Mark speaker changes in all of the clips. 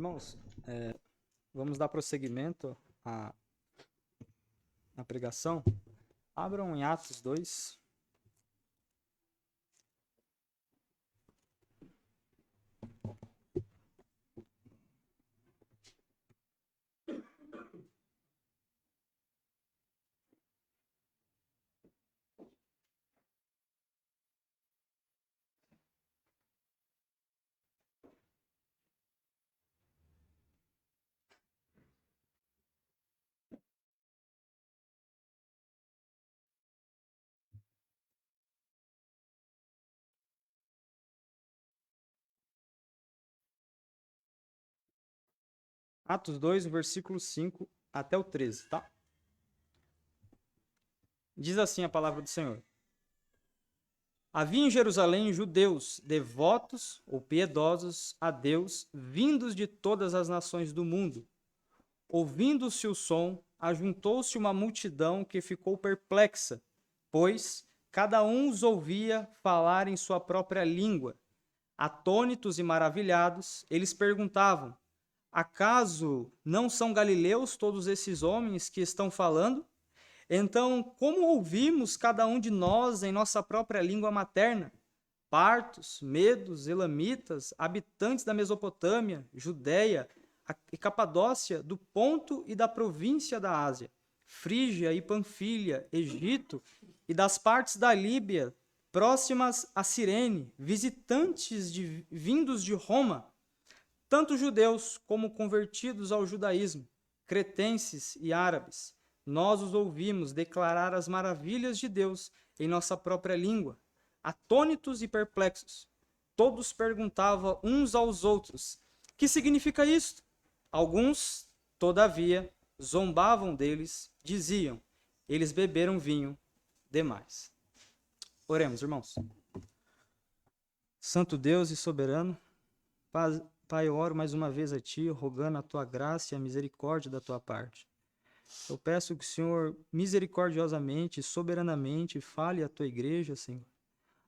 Speaker 1: Irmãos, vamos dar prosseguimento à pregação. Abram em Atos 2. Atos 2, versículo 5 até o 13, tá? Diz assim a palavra do Senhor. Havia em Jerusalém judeus devotos ou piedosos a Deus, vindos de todas as nações do mundo. Ouvindo-se o som, ajuntou-se uma multidão que ficou perplexa, pois cada um os ouvia falar em sua própria língua. Atônitos e maravilhados, eles perguntavam: acaso não são galileus todos esses homens que estão falando? Então, como ouvimos cada um de nós em nossa própria língua materna? Partos, medos, elamitas, habitantes da Mesopotâmia, Judéia e Capadócia, do Ponto e da província da Ásia, Frígia e Panfilha, Egito e das partes da Líbia, próximas a Cirene, visitantes vindos de Roma, tanto judeus como convertidos ao judaísmo, cretenses e árabes. Nós os ouvimos declarar as maravilhas de Deus em nossa própria língua. Atônitos e perplexos, todos perguntavam uns aos outros: que significa isto? Alguns, todavia, zombavam deles, diziam: eles beberam vinho demais. Oremos, irmãos. Santo Deus e soberano, Pai, eu oro mais uma vez a Ti, rogando a Tua graça e a misericórdia da Tua parte. Eu peço que o Senhor, misericordiosamente, soberanamente, fale à Tua igreja, Senhor.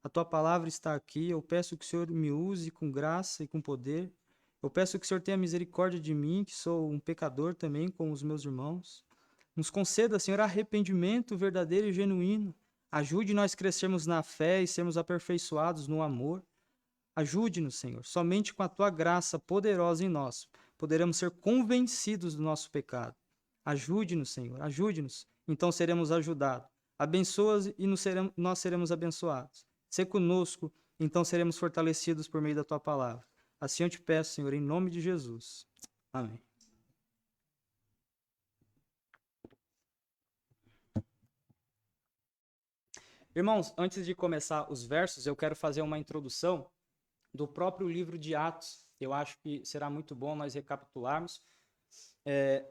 Speaker 1: A Tua palavra está aqui, eu peço que o Senhor me use com graça e com poder. Eu peço que o Senhor tenha misericórdia de mim, que sou um pecador também, como os meus irmãos. Nos conceda, Senhor, arrependimento verdadeiro e genuíno. Ajude nós a crescermos na fé e sermos aperfeiçoados no amor. Ajude-nos, Senhor. Somente com a Tua graça poderosa em nós poderemos ser convencidos do nosso pecado. Ajude-nos, Senhor. Ajude-nos. Então seremos ajudados. Abençoa-nos e nós seremos abençoados. Sê conosco, então seremos fortalecidos por meio da Tua palavra. Assim eu te peço, Senhor, em nome de Jesus. Amém. Irmãos, antes de começar os versos, eu quero fazer uma introdução do próprio livro de Atos. Eu acho que será muito bom nós recapitularmos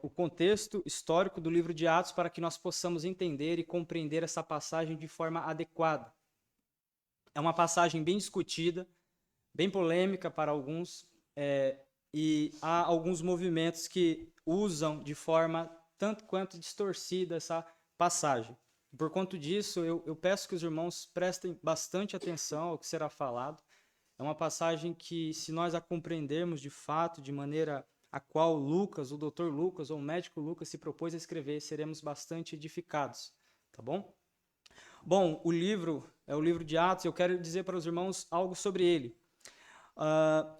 Speaker 1: o contexto histórico do livro de Atos para que nós possamos entender e compreender essa passagem de forma adequada. É uma passagem bem discutida, bem polêmica para alguns, e há alguns movimentos que usam de forma tanto quanto distorcida essa passagem. Por conta disso, eu peço que os irmãos prestem bastante atenção ao que será falado. É uma passagem que, se nós a compreendermos de fato, de maneira a qual Lucas, o Dr. Lucas ou o médico Lucas se propôs a escrever, seremos bastante edificados, tá bom? Bom, o livro é o livro de Atos, eu quero dizer para os irmãos algo sobre ele.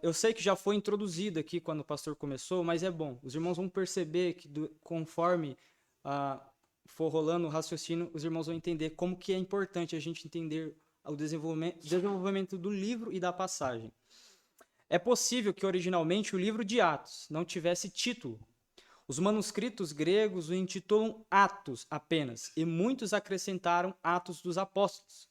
Speaker 1: Eu sei que já foi introduzido aqui quando o pastor começou, mas é bom. Os irmãos vão perceber que conforme for rolando o raciocínio, os irmãos vão entender como que é importante a gente entender o desenvolvimento do livro e da passagem. É possível que originalmente o livro de Atos não tivesse título. Os manuscritos gregos o intitulam Atos apenas, e muitos acrescentaram Atos dos Apóstolos.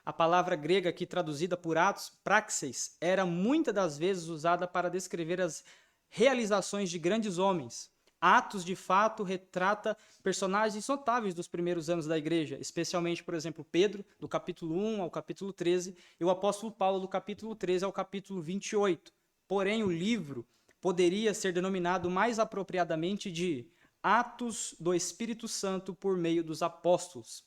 Speaker 1: A palavra grega aqui traduzida por Atos, praxis, era muitas das vezes usada para descrever as realizações de grandes homens. Atos, de fato, retrata personagens notáveis dos primeiros anos da igreja, especialmente, por exemplo, Pedro, do capítulo 1 ao capítulo 13, e o apóstolo Paulo, do capítulo 13 ao capítulo 28. Porém, o livro poderia ser denominado mais apropriadamente de Atos do Espírito Santo por meio dos apóstolos,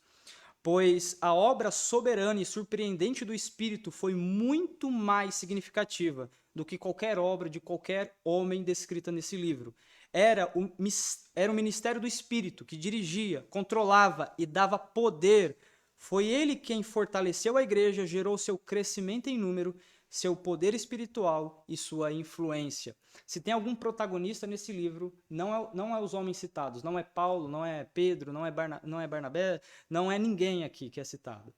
Speaker 1: pois a obra soberana e surpreendente do Espírito foi muito mais significativa do que qualquer obra de qualquer homem descrita nesse livro. Era o ministério do Espírito que dirigia, controlava e dava poder. Foi ele quem fortaleceu a igreja, gerou seu crescimento em número, seu poder espiritual e sua influência. Se tem algum protagonista nesse livro, não é os homens citados, não é Paulo, não é Pedro, não é Barnabé, não é ninguém aqui que é citado.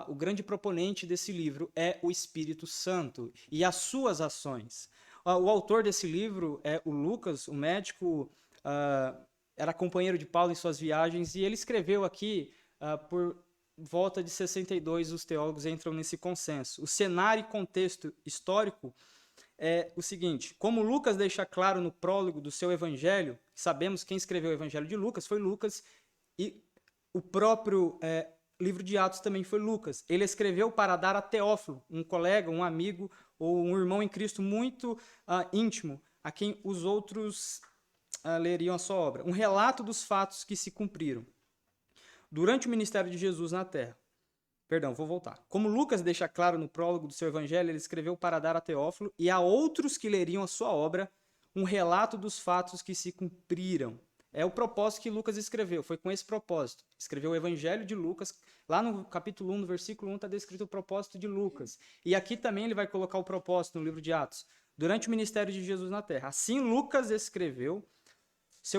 Speaker 1: O grande proponente desse livro é o Espírito Santo e as suas ações. O autor desse livro é o Lucas, o médico, era companheiro de Paulo em suas viagens, e ele escreveu aqui por volta de 62, os teólogos entram nesse consenso. O cenário e contexto histórico é o seguinte: como Lucas deixa claro no prólogo do seu evangelho, sabemos quem escreveu o evangelho de Lucas foi Lucas, e o próprio livro de Atos também foi Lucas. Ele escreveu para dar a Teófilo, um colega, um amigo ou um irmão em Cristo muito íntimo, a quem os outros leriam a sua obra, um relato dos fatos que se cumpriram durante o ministério de Jesus na terra. Perdão, vou voltar. Como Lucas deixa claro no prólogo do seu evangelho, ele escreveu para dar a Teófilo e a outros que leriam a sua obra um relato dos fatos que se cumpriram. É o propósito que Lucas escreveu, foi com esse propósito. Escreveu o evangelho de Lucas, lá no capítulo 1, no versículo 1, está descrito o propósito de Lucas. E aqui também ele vai colocar o propósito no livro de Atos, durante o ministério de Jesus na terra. Assim, Lucas escreveu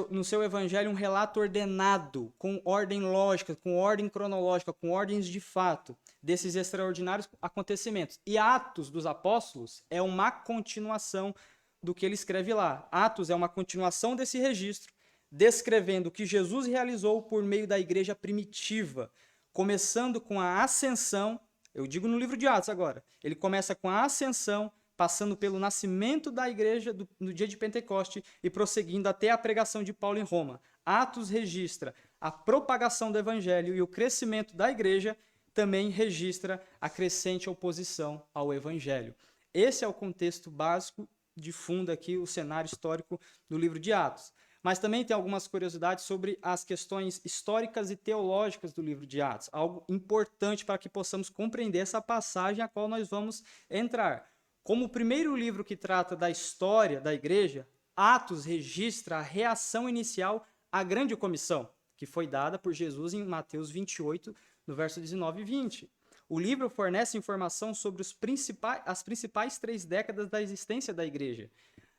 Speaker 1: no seu evangelho um relato ordenado, com ordem lógica, com ordem cronológica, com ordens de fato, desses extraordinários acontecimentos. E Atos dos Apóstolos é uma continuação do que ele escreve lá. Atos é uma continuação desse registro, descrevendo o que Jesus realizou por meio da igreja primitiva, começando com a ascensão. Eu digo no livro de Atos agora. Ele começa com a ascensão, passando pelo nascimento da igreja no dia de Pentecoste e prosseguindo até a pregação de Paulo em Roma. Atos registra a propagação do evangelho e o crescimento da igreja também registra a crescente oposição ao evangelho. Esse é o contexto básico de fundo aqui, o cenário histórico do livro de Atos. Mas também tem algumas curiosidades sobre as questões históricas e teológicas do livro de Atos, algo importante para que possamos compreender essa passagem a qual nós vamos entrar. Como o primeiro livro que trata da história da igreja, Atos registra a reação inicial à grande comissão, que foi dada por Jesus em Mateus 28, no verso 19 e 20. O livro fornece informação sobre as principais 3 décadas da existência da igreja.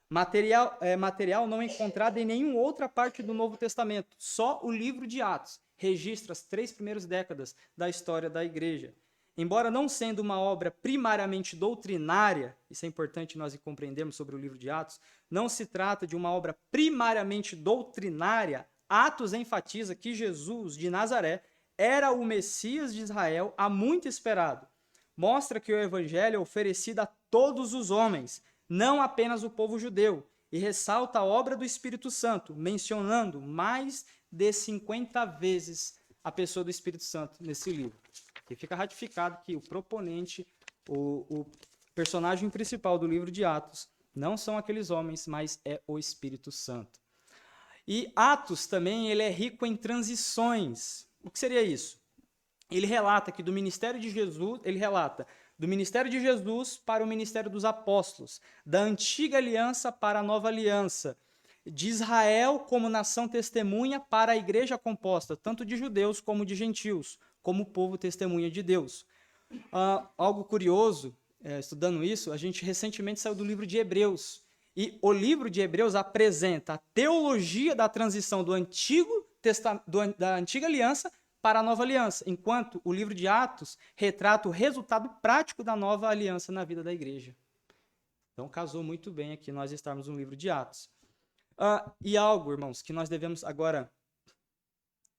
Speaker 1: Material não encontrado em nenhuma outra parte do Novo Testamento. Só o livro de Atos registra as 3 primeiras décadas da história da igreja. Embora não sendo uma obra primariamente doutrinária, isso é importante nós compreendermos sobre o livro de Atos, não se trata de uma obra primariamente doutrinária. Atos enfatiza que Jesus de Nazaré era o Messias de Israel há muito esperado. Mostra que o evangelho é oferecido a todos os homens, não apenas o povo judeu, e ressalta a obra do Espírito Santo, mencionando mais de 50 vezes a pessoa do Espírito Santo nesse livro. E fica ratificado que o proponente, o personagem principal do livro de Atos, não são aqueles homens, mas é o Espírito Santo. E Atos também ele é rico em transições. O que seria isso? Ele relata que do ministério de Jesus, para o ministério dos apóstolos, da antiga aliança para a nova aliança, de Israel como nação testemunha para a igreja composta, tanto de judeus como de gentios, como povo testemunha de Deus. Algo curioso, estudando isso, a gente recentemente saiu do livro de Hebreus, e o livro de Hebreus apresenta a teologia da transição da antiga aliança para a nova aliança, enquanto o livro de Atos retrata o resultado prático da nova aliança na vida da igreja. Então casou muito bem aqui nós estarmos no livro de Atos. E algo, irmãos, que nós devemos agora,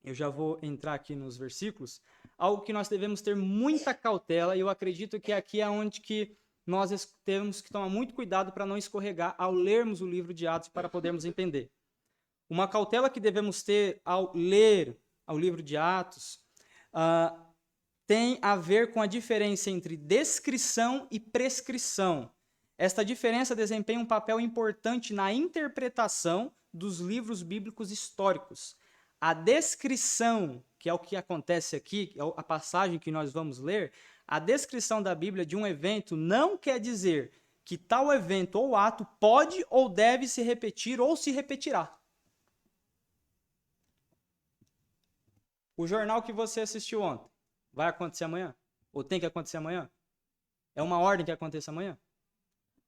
Speaker 1: eu já vou entrar aqui nos versículos, algo que nós devemos ter muita cautela, e eu acredito que aqui é onde que nós temos que tomar muito cuidado para não escorregar ao lermos o livro de Atos para podermos entender. Uma cautela que devemos ter ao ler o livro de Atos tem a ver com a diferença entre descrição e prescrição. Esta diferença desempenha um papel importante na interpretação dos livros bíblicos históricos. A descrição, que é o que acontece aqui, é a passagem que nós vamos ler, a descrição da Bíblia de um evento não quer dizer que tal evento ou ato pode ou deve se repetir ou se repetirá. O jornal que você assistiu ontem vai acontecer amanhã? Ou tem que acontecer amanhã? É uma ordem que aconteça amanhã?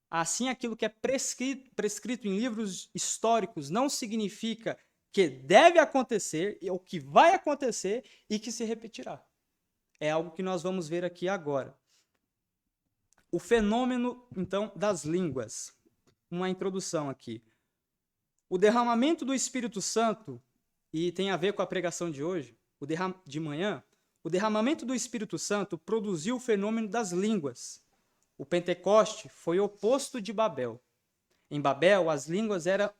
Speaker 1: Assim, aquilo que é prescrito em livros históricos não significa que deve acontecer, ou que vai acontecer e que se repetirá. É algo que nós vamos ver aqui agora. O fenômeno, então, das línguas. Uma introdução aqui. O derramamento do Espírito Santo, e tem a ver com a pregação de hoje, de manhã, o derramamento do Espírito Santo produziu o fenômeno das línguas. O Pentecoste foi oposto de Babel. Em Babel, as línguas eram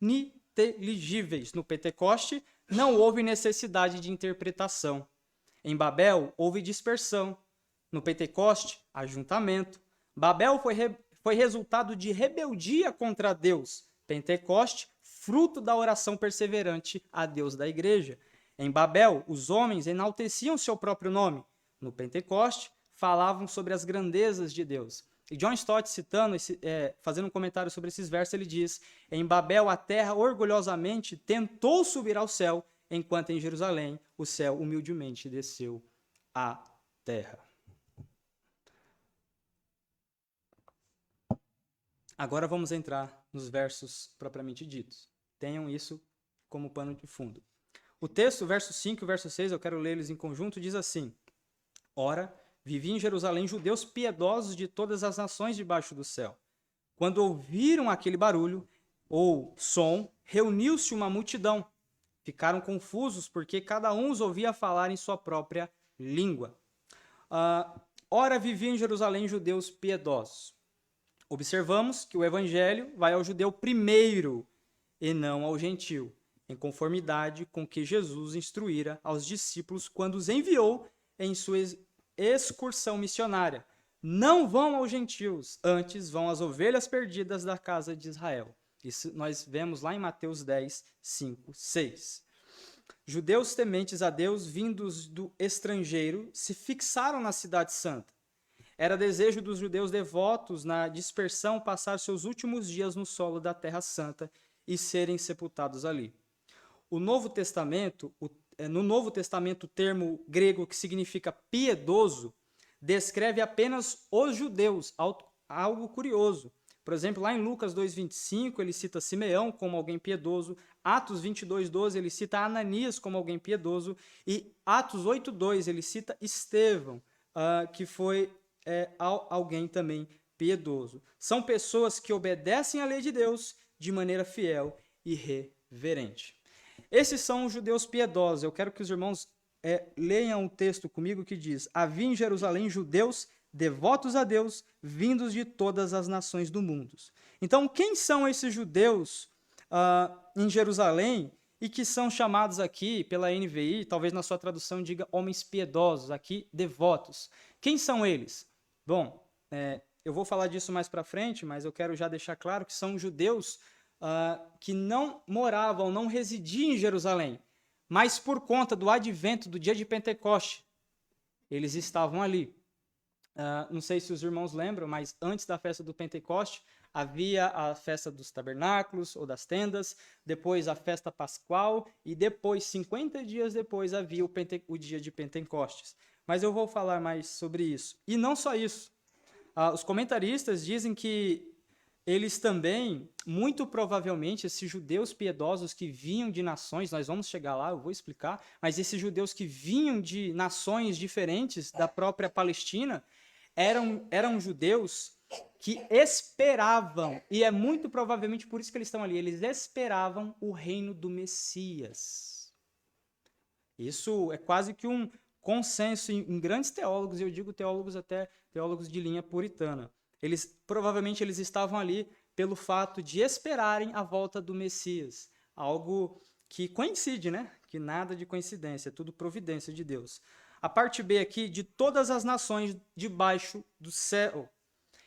Speaker 1: ininteligíveis. No Pentecoste, não houve necessidade de interpretação. Em Babel, houve dispersão. No Pentecoste, ajuntamento. Babel foi resultado de rebeldia contra Deus. Pentecoste, fruto da oração perseverante a Deus da igreja. Em Babel, os homens enalteciam seu próprio nome. No Pentecoste, falavam sobre as grandezas de Deus. E John Stott, citando, fazendo um comentário sobre esses versos, ele diz: em Babel a terra orgulhosamente tentou subir ao céu, enquanto em Jerusalém o céu humildemente desceu à terra. Agora vamos entrar nos versos propriamente ditos. Tenham isso como pano de fundo. O texto, verso 5 e verso 6, eu quero ler eles em conjunto, diz assim: ora, vivia em Jerusalém judeus piedosos de todas as nações debaixo do céu. Quando ouviram aquele barulho, ou som, reuniu-se uma multidão. Ficaram confusos, porque cada um os ouvia falar em sua própria língua. Ora, vivia em Jerusalém judeus piedosos. Observamos que o evangelho vai ao judeu primeiro, e não ao gentio, em conformidade com o que Jesus instruíra aos discípulos quando os enviou em sua excursão missionária. Não vão aos gentios, antes vão às ovelhas perdidas da casa de Israel. Isso nós vemos lá em Mateus 10, 5, 6. Judeus tementes a Deus, vindos do estrangeiro, se fixaram na cidade santa. Era desejo dos judeus devotos na dispersão passar seus últimos dias no solo da Terra Santa e serem sepultados ali. No Novo Testamento, o termo grego que significa piedoso descreve apenas os judeus, algo curioso. Por exemplo, lá em Lucas 2,25, ele cita Simeão como alguém piedoso, Atos 22,12, ele cita Ananias como alguém piedoso, e Atos 8,2, ele cita Estevão, que foi alguém também piedoso. São pessoas que obedecem à lei de Deus de maneira fiel e reverente. Esses são os judeus piedosos. Eu quero que os irmãos leiam um texto comigo que diz: havia em Jerusalém judeus devotos a Deus, vindos de todas as nações do mundo. Então, quem são esses judeus em Jerusalém e que são chamados aqui pela NVI, talvez na sua tradução diga homens piedosos, aqui devotos? Quem são eles? Bom, eu vou falar disso mais para frente, mas eu quero já deixar claro que são judeus que não moravam, não residiam em Jerusalém, mas por conta do advento do dia de Pentecoste, eles estavam ali. Não sei se os irmãos lembram, mas antes da festa do Pentecoste, havia a festa dos tabernáculos ou das tendas, depois a festa pascual e depois, 50 dias depois, havia o dia de Pentecostes. Mas eu vou falar mais sobre isso. E não só isso. Os comentaristas dizem que eles também, muito provavelmente, esses judeus piedosos que vinham de nações, nós vamos chegar lá, eu vou explicar, mas esses judeus que vinham de nações diferentes da própria Palestina, eram judeus que esperavam, e é muito provavelmente por isso que eles estão ali, eles esperavam o reino do Messias. Isso é quase que um consenso em grandes teólogos, eu digo teólogos até teólogos de linha puritana. Provavelmente eles estavam ali pelo fato de esperarem a volta do Messias, algo que coincide, né? Que nada de coincidência, é tudo providência de Deus. A parte B aqui, de todas as nações debaixo do céu.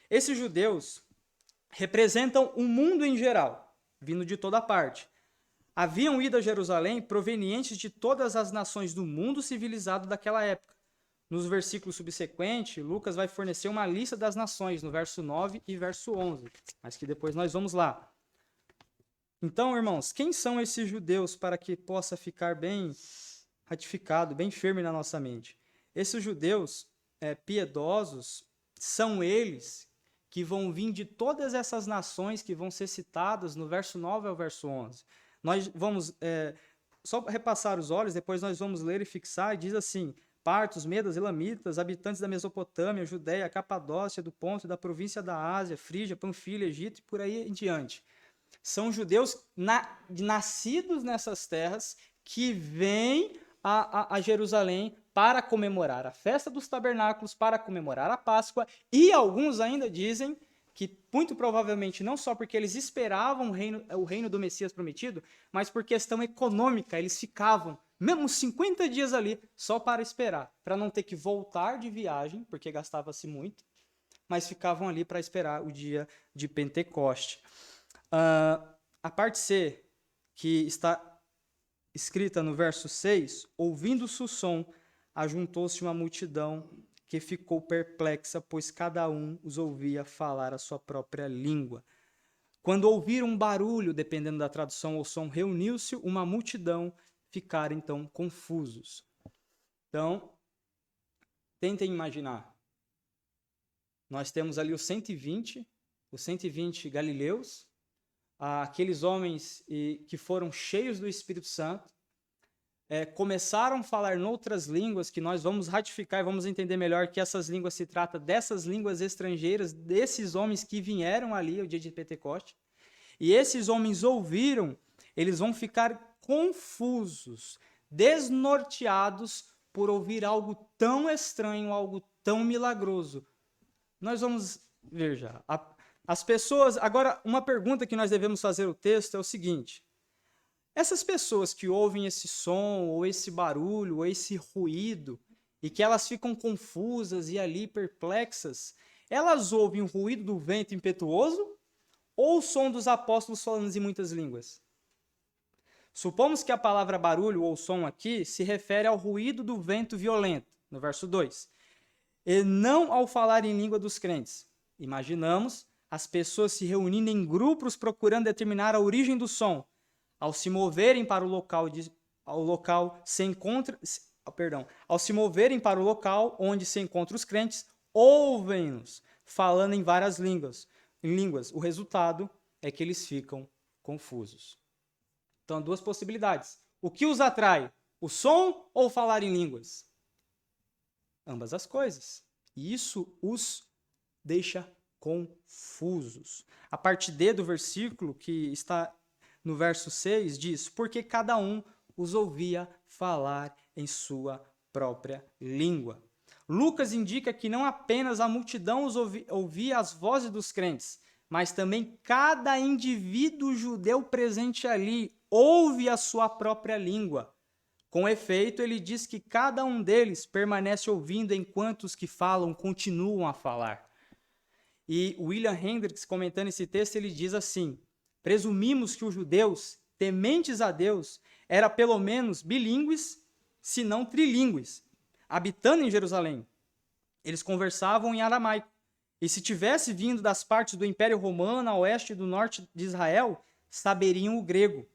Speaker 1: Esses judeus representam o mundo em geral, vindo de toda parte. Haviam ido a Jerusalém provenientes de todas as nações do mundo civilizado daquela época. nos versículos subsequentes, Lucas vai fornecer uma lista das nações, no verso 9 e verso 11, mas que depois nós vamos lá. Então, irmãos, quem são esses judeus para que possa ficar bem ratificado, bem firme na nossa mente? Esses judeus piedosos são eles que vão vir de todas essas nações que vão ser citadas no verso 9 ao verso 11. Nós vamos só repassar os olhos, depois nós vamos ler e fixar, e diz assim: partos, medas, elamitas, habitantes da Mesopotâmia, Judéia, Capadócia, do Ponto, da província da Ásia, Frígia, Panfilha, Egito e por aí em diante. São judeus nascidos nessas terras que vêm a Jerusalém para comemorar a festa dos tabernáculos, para comemorar a Páscoa, e alguns ainda dizem que muito provavelmente não só porque eles esperavam o reino do Messias prometido, mas por questão econômica, eles ficavam mesmo 50 dias ali só para esperar, para não ter que voltar de viagem, porque gastava-se muito, mas ficavam ali para esperar o dia de Pentecoste. A parte C, que está escrita no verso 6, ouvindo-se o som, ajuntou-se uma multidão que ficou perplexa, pois cada um os ouvia falar a sua própria língua. Quando ouviram um barulho, dependendo da tradução ou som, reuniu-se uma multidão, ficaram então confusos. Então, tentem imaginar. Nós temos ali os 120 galileus, aqueles homens que foram cheios do Espírito Santo, começaram a falar noutras línguas, que nós vamos ratificar e vamos entender melhor que essas línguas se trata dessas línguas estrangeiras, desses homens que vieram ali ao dia de Pentecoste. E esses homens ouviram, eles vão ficar confusos, desnorteados por ouvir algo tão estranho, algo tão milagroso. Nós vamos ver já. As pessoas... Agora, uma pergunta que nós devemos fazer ao texto é o seguinte: essas pessoas que ouvem esse som, ou esse barulho, ou esse ruído, e que elas ficam confusas e ali perplexas, elas ouvem o ruído do vento impetuoso ou o som dos apóstolos falando em muitas línguas? Supomos que a palavra barulho ou som aqui se refere ao ruído do vento violento, no verso 2, e não ao falar em língua dos crentes. Imaginamos as pessoas se reunindo em grupos procurando determinar a origem do som. Ao se moverem para o local onde se encontram os crentes, ouvem-nos falando em várias línguas. O resultado é que eles ficam confusos. Então, duas possibilidades. O que os atrai? O som ou falar em línguas? Ambas as coisas. E isso os deixa confusos. A parte D do versículo, que está no verso 6, diz: porque cada um os ouvia falar em sua própria língua. Lucas indica que não apenas a multidão ouvia as vozes dos crentes, mas também cada indivíduo judeu presente ali ouve a sua própria língua. Com efeito, ele diz que cada um deles permanece ouvindo enquanto os que falam continuam a falar. E William Hendricks, comentando esse texto, ele diz assim: presumimos que os judeus, tementes a Deus, eram pelo menos bilíngues, se não trilíngues, habitando em Jerusalém. Eles conversavam em aramaico. E se tivesse vindo das partes do Império Romano, a oeste e do norte de Israel, saberiam o grego.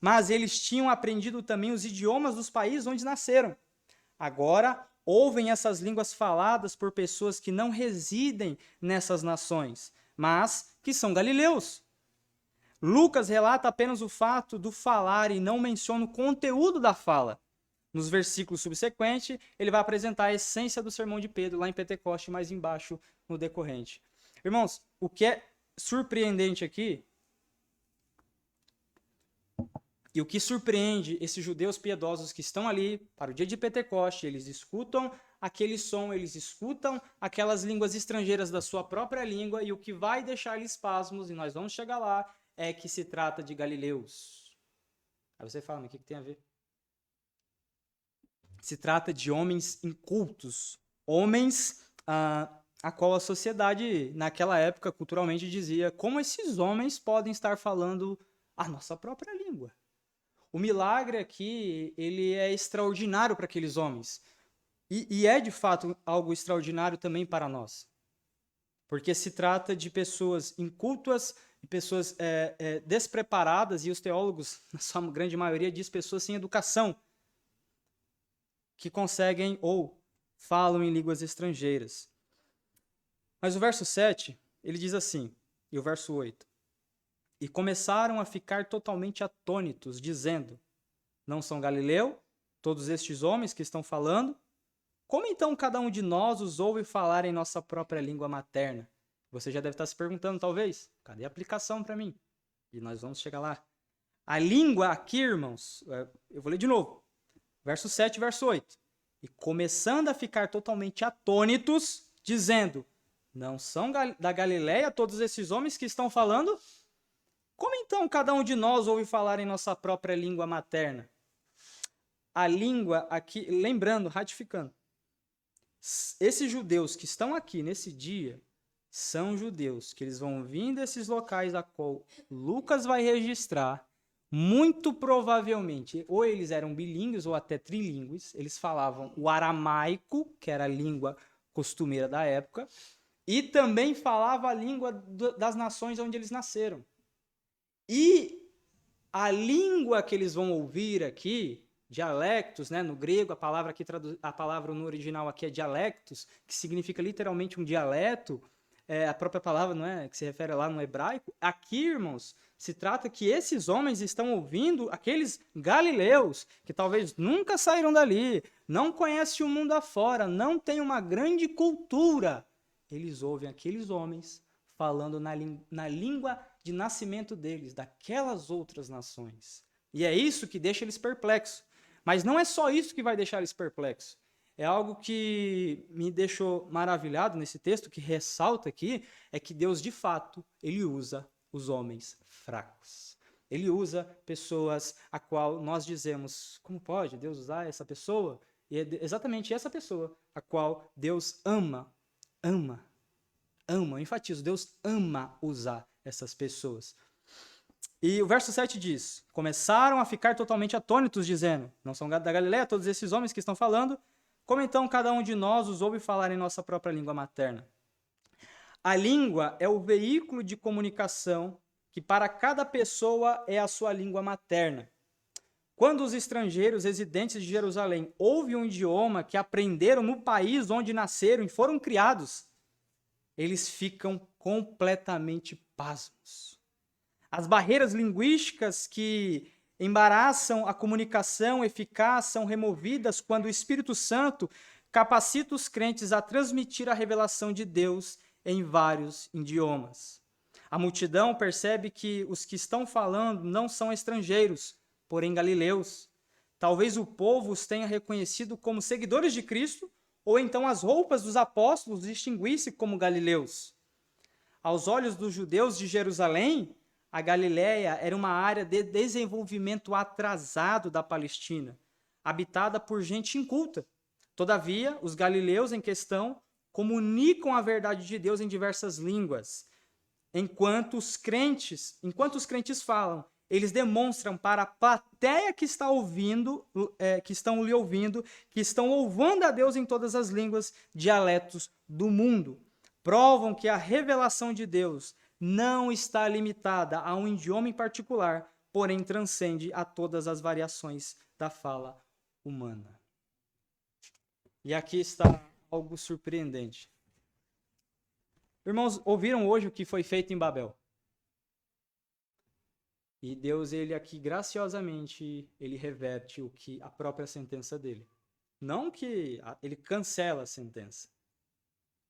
Speaker 1: Mas eles tinham aprendido também os idiomas dos países onde nasceram. Agora, ouvem essas línguas faladas por pessoas que não residem nessas nações, mas que são galileus. Lucas relata apenas o fato do falar e não menciona o conteúdo da fala. Nos versículos subsequentes, ele vai apresentar a essência do sermão de Pedro, lá em Pentecoste, mais embaixo no decorrente. Irmãos, o que é surpreendente aqui, e o que surpreende esses judeus piedosos que estão ali para o dia de Pentecoste, eles escutam aquele som, eles escutam aquelas línguas estrangeiras da sua própria língua, e o que vai deixar-lhes pasmos, e nós vamos chegar lá, é que se trata de galileus. Aí você fala, mas o que tem a ver? Se trata de homens incultos, homens a qual a sociedade, naquela época, culturalmente dizia: como esses homens podem estar falando a nossa própria língua? O milagre aqui, ele é extraordinário para aqueles homens. E é, de fato, algo extraordinário também para nós. Porque se trata de pessoas incultas e pessoas despreparadas, e os teólogos, na sua grande maioria, diz pessoas sem educação, que conseguem ou falam em línguas estrangeiras. Mas o verso 7, ele diz assim, e o verso 8, e começaram a ficar totalmente atônitos, dizendo, não são Galileu, todos estes homens que estão falando? Como então cada um de nós os ouve falar em nossa própria língua materna? Você já deve estar se perguntando, talvez, cadê a aplicação para mim? E nós vamos chegar lá. A língua aqui, irmãos, eu vou ler de novo. Verso 7 e verso 8. E começando a ficar totalmente atônitos, dizendo, não são da Galileia todos esses homens que estão falando? Como então cada um de nós ouve falar em nossa própria língua materna? A língua aqui, lembrando, ratificando, esses judeus que estão aqui nesse dia são judeus que eles vão vir desses locais a qual Lucas vai registrar, muito provavelmente, ou eles eram bilíngues ou até trilíngues, eles falavam o aramaico, que era a língua costumeira da época, e também falava a língua das nações onde eles nasceram. E a língua que eles vão ouvir aqui, dialectos, né? No grego, a palavra no original aqui é dialectos, que significa literalmente um dialeto, a própria palavra, não é, que se refere lá no hebraico. Aqui, irmãos, se trata que esses homens estão ouvindo aqueles galileus, que talvez nunca saíram dali, não conhecem o mundo afora, não têm uma grande cultura. Eles ouvem aqueles homens falando na língua de nascimento deles, daquelas outras nações. E é isso que deixa eles perplexos. Mas não é só isso que vai deixar eles perplexos. É algo que me deixou maravilhado nesse texto, que ressalta aqui, é que Deus, de fato, ele usa os homens fracos. Ele usa pessoas a qual nós dizemos, como pode Deus usar essa pessoa? E é exatamente essa pessoa a qual Deus ama, enfatizo, Deus ama usar essas pessoas. E o verso 7 diz, começaram a ficar totalmente atônitos, dizendo, não são da Galileia todos esses homens que estão falando, como então cada um de nós os ouve falar em nossa própria língua materna? A língua é o veículo de comunicação que para cada pessoa é a sua língua materna. Quando os estrangeiros residentes de Jerusalém ouvem um idioma que aprenderam no país onde nasceram e foram criados, eles ficam completamente pasmos. As barreiras linguísticas que embaraçam a comunicação eficaz são removidas quando o Espírito Santo capacita os crentes a transmitir a revelação de Deus em vários idiomas. A multidão percebe que os que estão falando não são estrangeiros, porém galileus. Talvez o povo os tenha reconhecido como seguidores de Cristo, ou então as roupas dos apóstolos distinguissem como galileus. Aos olhos dos judeus de Jerusalém, a Galileia era uma área de desenvolvimento atrasado da Palestina, habitada por gente inculta. Todavia, os galileus em questão comunicam a verdade de Deus em diversas línguas. Enquanto os crentes falam, eles demonstram para a plateia que está ouvindo, que estão lhe ouvindo, que estão louvando a Deus em todas as línguas, dialetos do mundo. Provam que a revelação de Deus não está limitada a um idioma em particular, porém transcende a todas as variações da fala humana. E aqui está algo surpreendente. Irmãos, ouviram hoje o que foi feito em Babel? E Deus, ele aqui graciosamente, ele reverte a própria sentença dele. Não que ele cancela a sentença,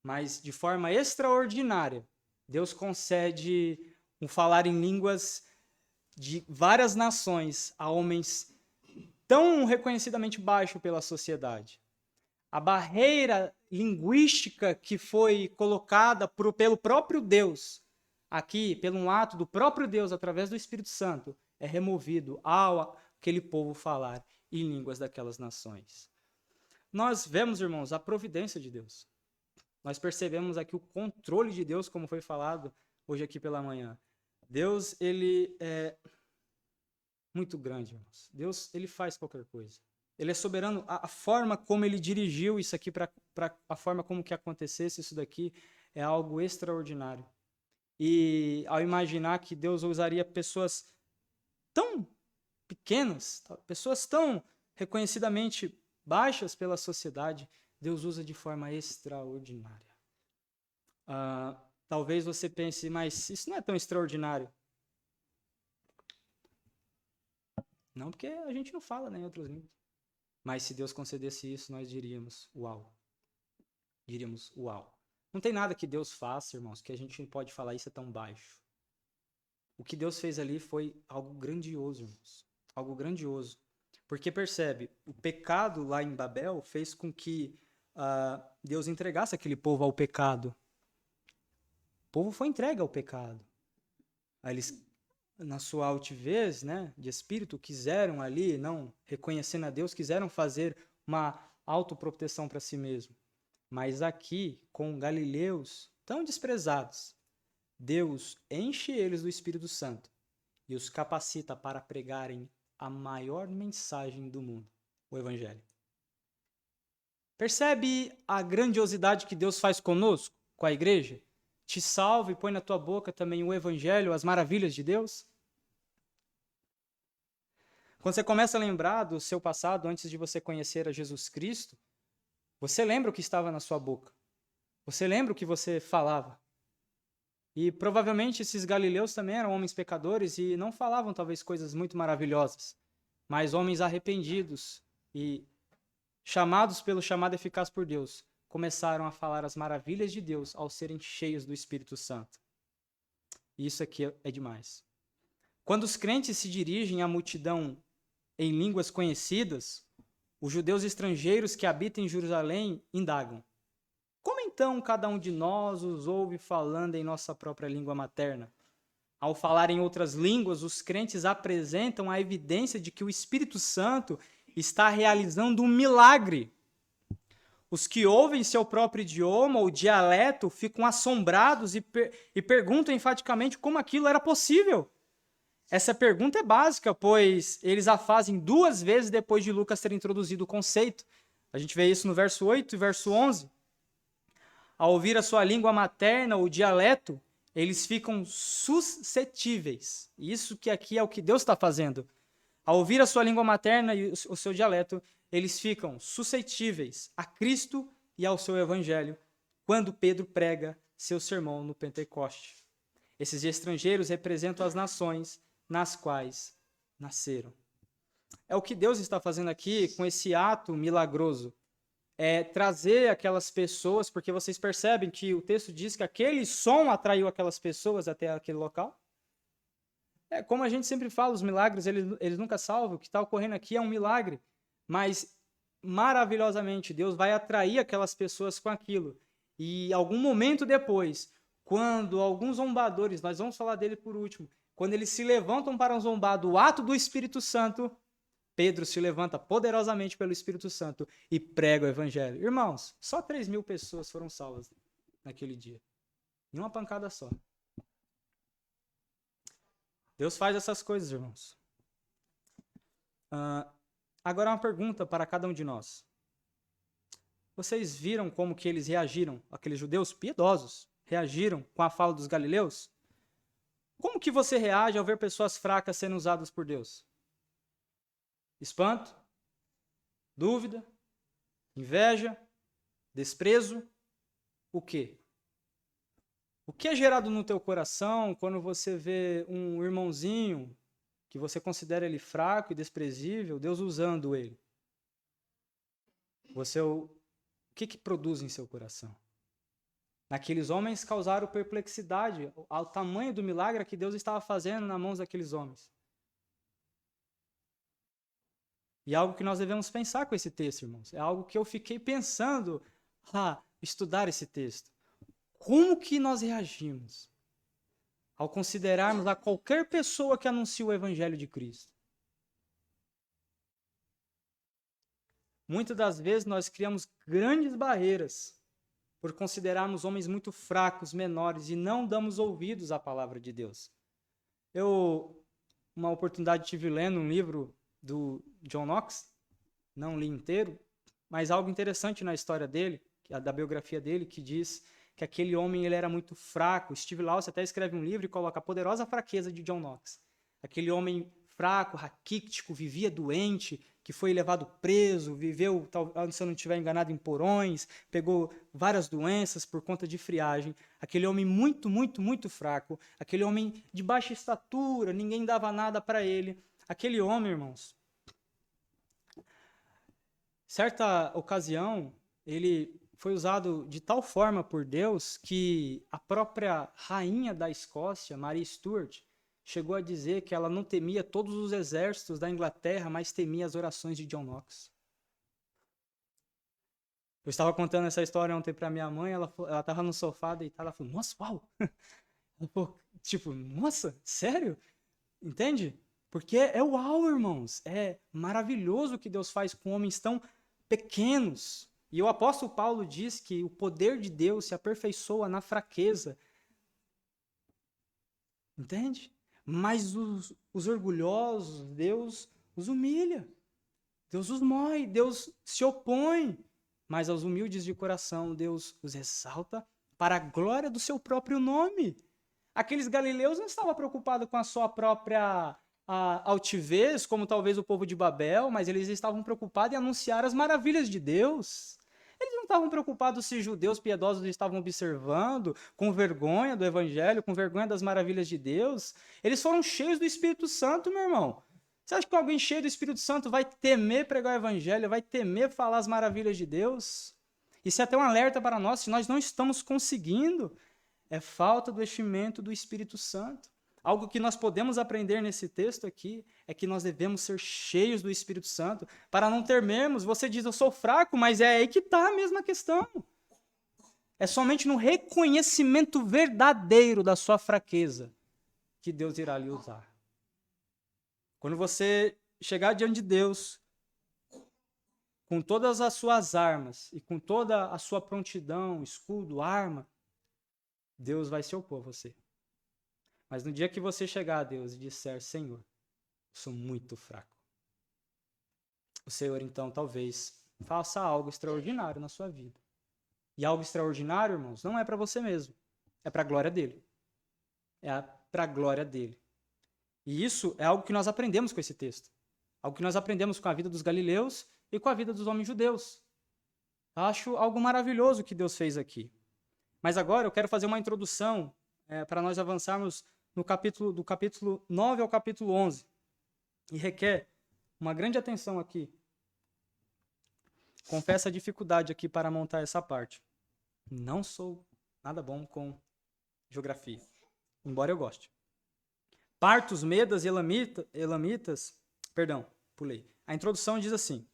Speaker 1: mas de forma extraordinária, Deus concede um falar em línguas de várias nações a homens tão reconhecidamente baixos pela sociedade. A barreira linguística que foi colocada pelo próprio Deus, aqui, pelo um ato do próprio Deus, através do Espírito Santo, é removido ao aquele povo falar em línguas daquelas nações. Nós vemos, irmãos, a providência de Deus. Nós percebemos aqui o controle de Deus, como foi falado hoje aqui pela manhã. Deus, ele é muito grande, irmãos. Deus, ele faz qualquer coisa. Ele é soberano. A forma como ele dirigiu isso aqui, para a forma como que acontecesse isso daqui, é algo extraordinário. E ao imaginar que Deus usaria pessoas tão pequenas, pessoas tão reconhecidamente baixas pela sociedade, Deus usa de forma extraordinária. Talvez você pense, mas isso não é tão extraordinário. Não, porque a gente não fala, né, em outras línguas. Mas se Deus concedesse isso, nós diríamos, uau. Diríamos, uau. Não tem nada que Deus faça, irmãos, que a gente não pode falar isso é tão baixo. O que Deus fez ali foi algo grandioso, irmãos. Algo grandioso. Porque percebe, o pecado lá em Babel fez com que Deus entregasse aquele povo ao pecado. O povo foi entregue ao pecado. Aí eles, na sua altivez, né, de espírito, quiseram ali, não reconhecendo a Deus, quiseram fazer uma autoproteção para si mesmo. Mas aqui, com galileus tão desprezados, Deus enche eles do Espírito Santo e os capacita para pregarem a maior mensagem do mundo, o Evangelho. Percebe a grandiosidade que Deus faz conosco, com a igreja? Te salva e põe na tua boca também o Evangelho, as maravilhas de Deus? Quando você começa a lembrar do seu passado, antes de você conhecer a Jesus Cristo, você lembra o que estava na sua boca. Você lembra o que você falava. E provavelmente esses galileus também eram homens pecadores e não falavam talvez coisas muito maravilhosas, mas homens arrependidos e chamados pelo chamado eficaz por Deus, começaram a falar as maravilhas de Deus ao serem cheios do Espírito Santo. E isso aqui é demais. Quando os crentes se dirigem à multidão em línguas conhecidas, os judeus estrangeiros que habitam em Jerusalém indagam: como então cada um de nós os ouve falando em nossa própria língua materna? Ao falar em outras línguas, os crentes apresentam a evidência de que o Espírito Santo está realizando um milagre. Os que ouvem seu próprio idioma ou dialeto ficam assombrados e perguntam enfaticamente como aquilo era possível. Essa pergunta é básica, pois eles a fazem 2 vezes depois de Lucas ter introduzido o conceito. A gente vê isso no verso 8 e verso 11. Ao ouvir a sua língua materna ou dialeto, eles ficam suscetíveis. Isso que aqui é o que Deus está fazendo. Ao ouvir a sua língua materna e o seu dialeto, eles ficam suscetíveis a Cristo e ao seu evangelho, quando Pedro prega seu sermão no Pentecoste. Esses estrangeiros representam as nações nas quais nasceram. É o que Deus está fazendo aqui com esse ato milagroso. É trazer aquelas pessoas, porque vocês percebem que o texto diz que aquele som atraiu aquelas pessoas até aquele local. Como a gente sempre fala, os milagres, eles nunca salvam. O que está ocorrendo aqui é um milagre. Mas, maravilhosamente, Deus vai atrair aquelas pessoas com aquilo. E, algum momento depois, quando alguns zombadores, nós vamos falar dele por último, quando eles se levantam para zombar do ato do Espírito Santo, Pedro se levanta poderosamente pelo Espírito Santo e prega o Evangelho. Irmãos, só 3.000 pessoas foram salvas naquele dia. Em uma pancada só. Deus faz essas coisas, irmãos. Agora uma pergunta para cada um de nós. Vocês viram como que eles reagiram, aqueles judeus piedosos, reagiram com a fala dos galileus? Como que você reage ao ver pessoas fracas sendo usadas por Deus? Espanto? Dúvida? Inveja? Desprezo? O quê? O que é gerado no teu coração quando você vê um irmãozinho que você considera ele fraco e desprezível, Deus usando ele? O que produz em seu coração? Naqueles homens causaram perplexidade ao tamanho do milagre que Deus estava fazendo nas mãos daqueles homens. E é algo que nós devemos pensar com esse texto, irmãos. É algo que eu fiquei pensando estudar esse texto. Como que nós reagimos ao considerarmos a qualquer pessoa que anuncia o Evangelho de Cristo? Muitas das vezes nós criamos grandes barreiras por considerarmos homens muito fracos, menores, e não damos ouvidos à palavra de Deus. Uma oportunidade tive lendo um livro do John Knox, não li inteiro, mas algo interessante na história dele, da biografia dele, que diz que aquele homem ele era muito fraco. Steve Lawson até escreve um livro e coloca a poderosa fraqueza de John Knox. Aquele homem fraco, raquítico, vivia doente, que foi levado preso, viveu, se eu não estiver enganado, em porões, pegou várias doenças por conta de friagem. Aquele homem muito, muito, muito fraco, aquele homem de baixa estatura, ninguém dava nada para ele. Aquele homem, irmãos, certa ocasião, ele foi usado de tal forma por Deus que a própria rainha da Escócia, Maria Stuart, chegou a dizer que ela não temia todos os exércitos da Inglaterra, mas temia as orações de John Knox. Eu estava contando essa história ontem para minha mãe, ela estava no sofá deitada, ela falou, nossa, uau! Ela falou, tipo, nossa, sério? Entende? Porque é uau, irmãos, é maravilhoso o que Deus faz com homens tão pequenos. E o apóstolo Paulo diz que o poder de Deus se aperfeiçoa na fraqueza. Entende? Mas os orgulhosos, Deus os humilha. Deus os moe, Deus se opõe. Mas aos humildes de coração, Deus os exalta para a glória do seu próprio nome. Aqueles galileus não estavam preocupados com a sua própria altivez, como talvez o povo de Babel, mas eles estavam preocupados em anunciar as maravilhas de Deus. Eles não estavam preocupados se judeus piedosos estavam observando, com vergonha do evangelho, com vergonha das maravilhas de Deus. Eles foram cheios do Espírito Santo, meu irmão. Você acha que alguém cheio do Espírito Santo vai temer pregar o evangelho, vai temer falar as maravilhas de Deus? Isso é até um alerta para nós, se nós não estamos conseguindo, é falta do enchimento do Espírito Santo. Algo que nós podemos aprender nesse texto aqui é que nós devemos ser cheios do Espírito Santo para não temermos. Você diz, eu sou fraco, mas é aí que está a mesma questão. É somente no reconhecimento verdadeiro da sua fraqueza que Deus irá lhe usar. Quando você chegar diante de Deus com todas as suas armas e com toda a sua prontidão, escudo, arma, Deus vai se opor a você. Mas no dia que você chegar a Deus e disser, Senhor, eu sou muito fraco. O Senhor, então, talvez faça algo extraordinário na sua vida. E algo extraordinário, irmãos, não é para você mesmo. É para a glória dele. É para a glória dele. E isso é algo que nós aprendemos com esse texto. Algo que nós aprendemos com a vida dos galileus e com a vida dos homens judeus. Acho algo maravilhoso que Deus fez aqui. Mas agora eu quero fazer uma introdução para nós avançarmos do capítulo 9 ao capítulo 11. E requer uma grande atenção aqui. Confesso a dificuldade aqui para montar essa parte. Não sou nada bom com geografia, embora eu goste. Partos, medas e elamitas, perdão, pulei. A introdução diz assim: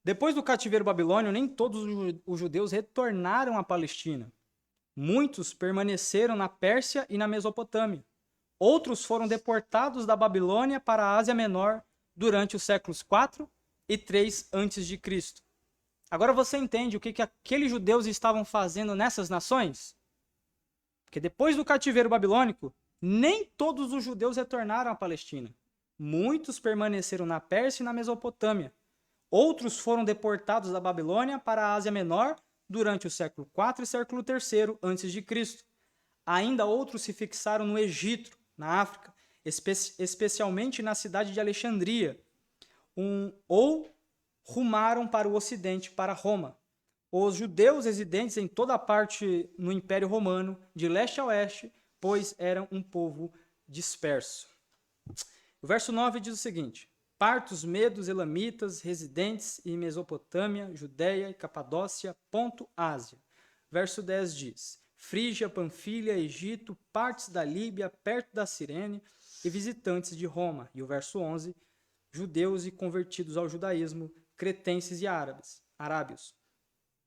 Speaker 1: depois do cativeiro babilônio, nem todos os judeus retornaram à Palestina. Muitos permaneceram na Pérsia e na Mesopotâmia. Outros foram deportados da Babilônia para a Ásia Menor durante os séculos 4 e 3 a.C. Agora você entende o que aqueles judeus estavam fazendo nessas nações? Porque depois do cativeiro babilônico, nem todos os judeus retornaram à Palestina. Muitos permaneceram na Pérsia e na Mesopotâmia. Outros foram deportados da Babilônia para a Ásia Menor durante o século 4 e século 3 a.C. Ainda outros se fixaram no Egito, na África, especialmente na cidade de Alexandria, ou rumaram para o ocidente, para Roma. Os judeus residentes em toda a parte no Império Romano, de leste a oeste, pois eram um povo disperso. O verso 9 diz o seguinte: partos, medos, elamitas, residentes em Mesopotâmia, Judéia e Capadócia, Ponto, Ásia. Verso 10 diz: Frígia, Panfilha, Egito, partes da Líbia, perto da Cirene e visitantes de Roma. E o verso 11: judeus e convertidos ao judaísmo, cretenses e arábios.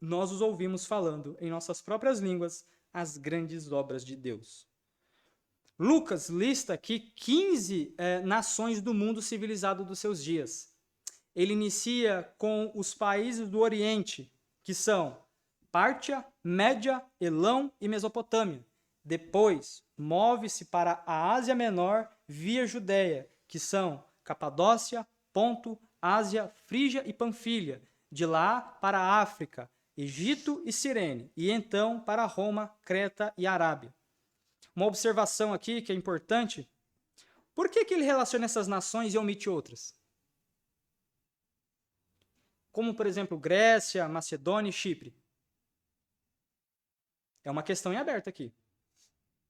Speaker 1: Nós os ouvimos falando em nossas próprias línguas as grandes obras de Deus. Lucas lista aqui 15 nações do mundo civilizado dos seus dias. Ele inicia com os países do Oriente, que são Pártia, Média, Elão e Mesopotâmia. Depois, move-se para a Ásia Menor via Judéia, que são Capadócia, Ponto, Ásia, Frígia e Panfilha, de lá para a África, Egito e Cirene, e então para Roma, Creta e Arábia. Uma observação aqui que é importante: por que ele relaciona essas nações e omite outras? Como, por exemplo, Grécia, Macedônia e Chipre. É uma questão em aberto aqui.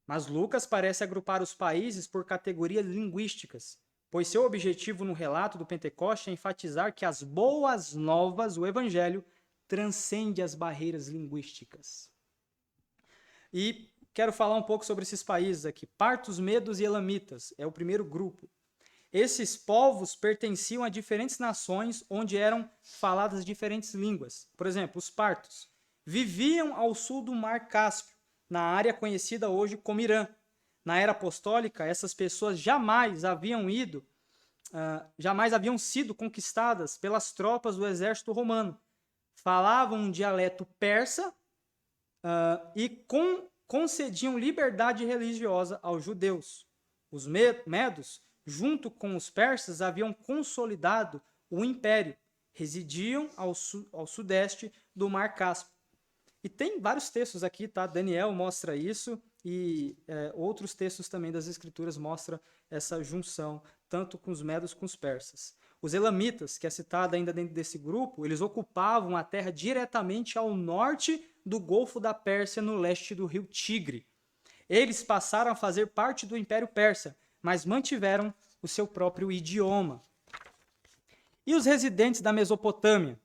Speaker 1: Mas Lucas parece agrupar os países por categorias linguísticas, pois seu objetivo no relato do Pentecoste é enfatizar que as boas novas, o Evangelho, transcende as barreiras linguísticas. E quero falar um pouco sobre esses países aqui. Partos, medos e elamitas é o primeiro grupo. Esses povos pertenciam a diferentes nações onde eram faladas diferentes línguas. Por exemplo, os partos viviam ao sul do Mar Cáspio, na área conhecida hoje como Irã. Na era apostólica, essas pessoas jamais haviam sido conquistadas pelas tropas do exército romano. Falavam um dialeto persa e concediam liberdade religiosa aos judeus. Os medos, junto com os persas, haviam consolidado o império. Residiam ao sudeste do Mar Cáspio. E tem vários textos aqui, tá? Daniel mostra isso e outros textos também das Escrituras mostram essa junção, tanto com os medos como com os persas. Os elamitas, que é citado ainda dentro desse grupo, eles ocupavam a terra diretamente ao norte do Golfo da Pérsia, no leste do rio Tigre. Eles passaram a fazer parte do Império Persa, mas mantiveram o seu próprio idioma. E os residentes da Mesopotâmia?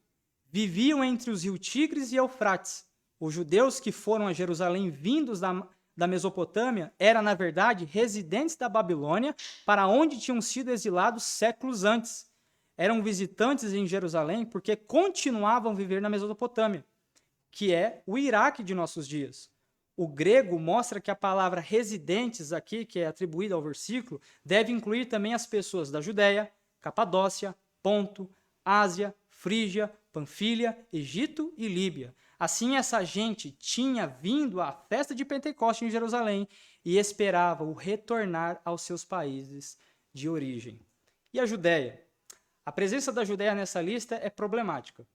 Speaker 1: Viviam entre os rios Tigres e Eufrates. Os judeus que foram a Jerusalém vindos da Mesopotâmia eram, na verdade, residentes da Babilônia, para onde tinham sido exilados séculos antes. Eram visitantes em Jerusalém porque continuavam a viver na Mesopotâmia, que é o Iraque de nossos dias. O grego mostra que a palavra residentes aqui, que é atribuída ao versículo, deve incluir também as pessoas da Judéia, Capadócia, Ponto, Ásia, Frígia, Panfilha, Egito e Líbia. Assim, essa gente tinha vindo à festa de Pentecostes em Jerusalém e esperava o retornar aos seus países de origem. E a Judéia? A presença da Judéia nessa lista é problemática.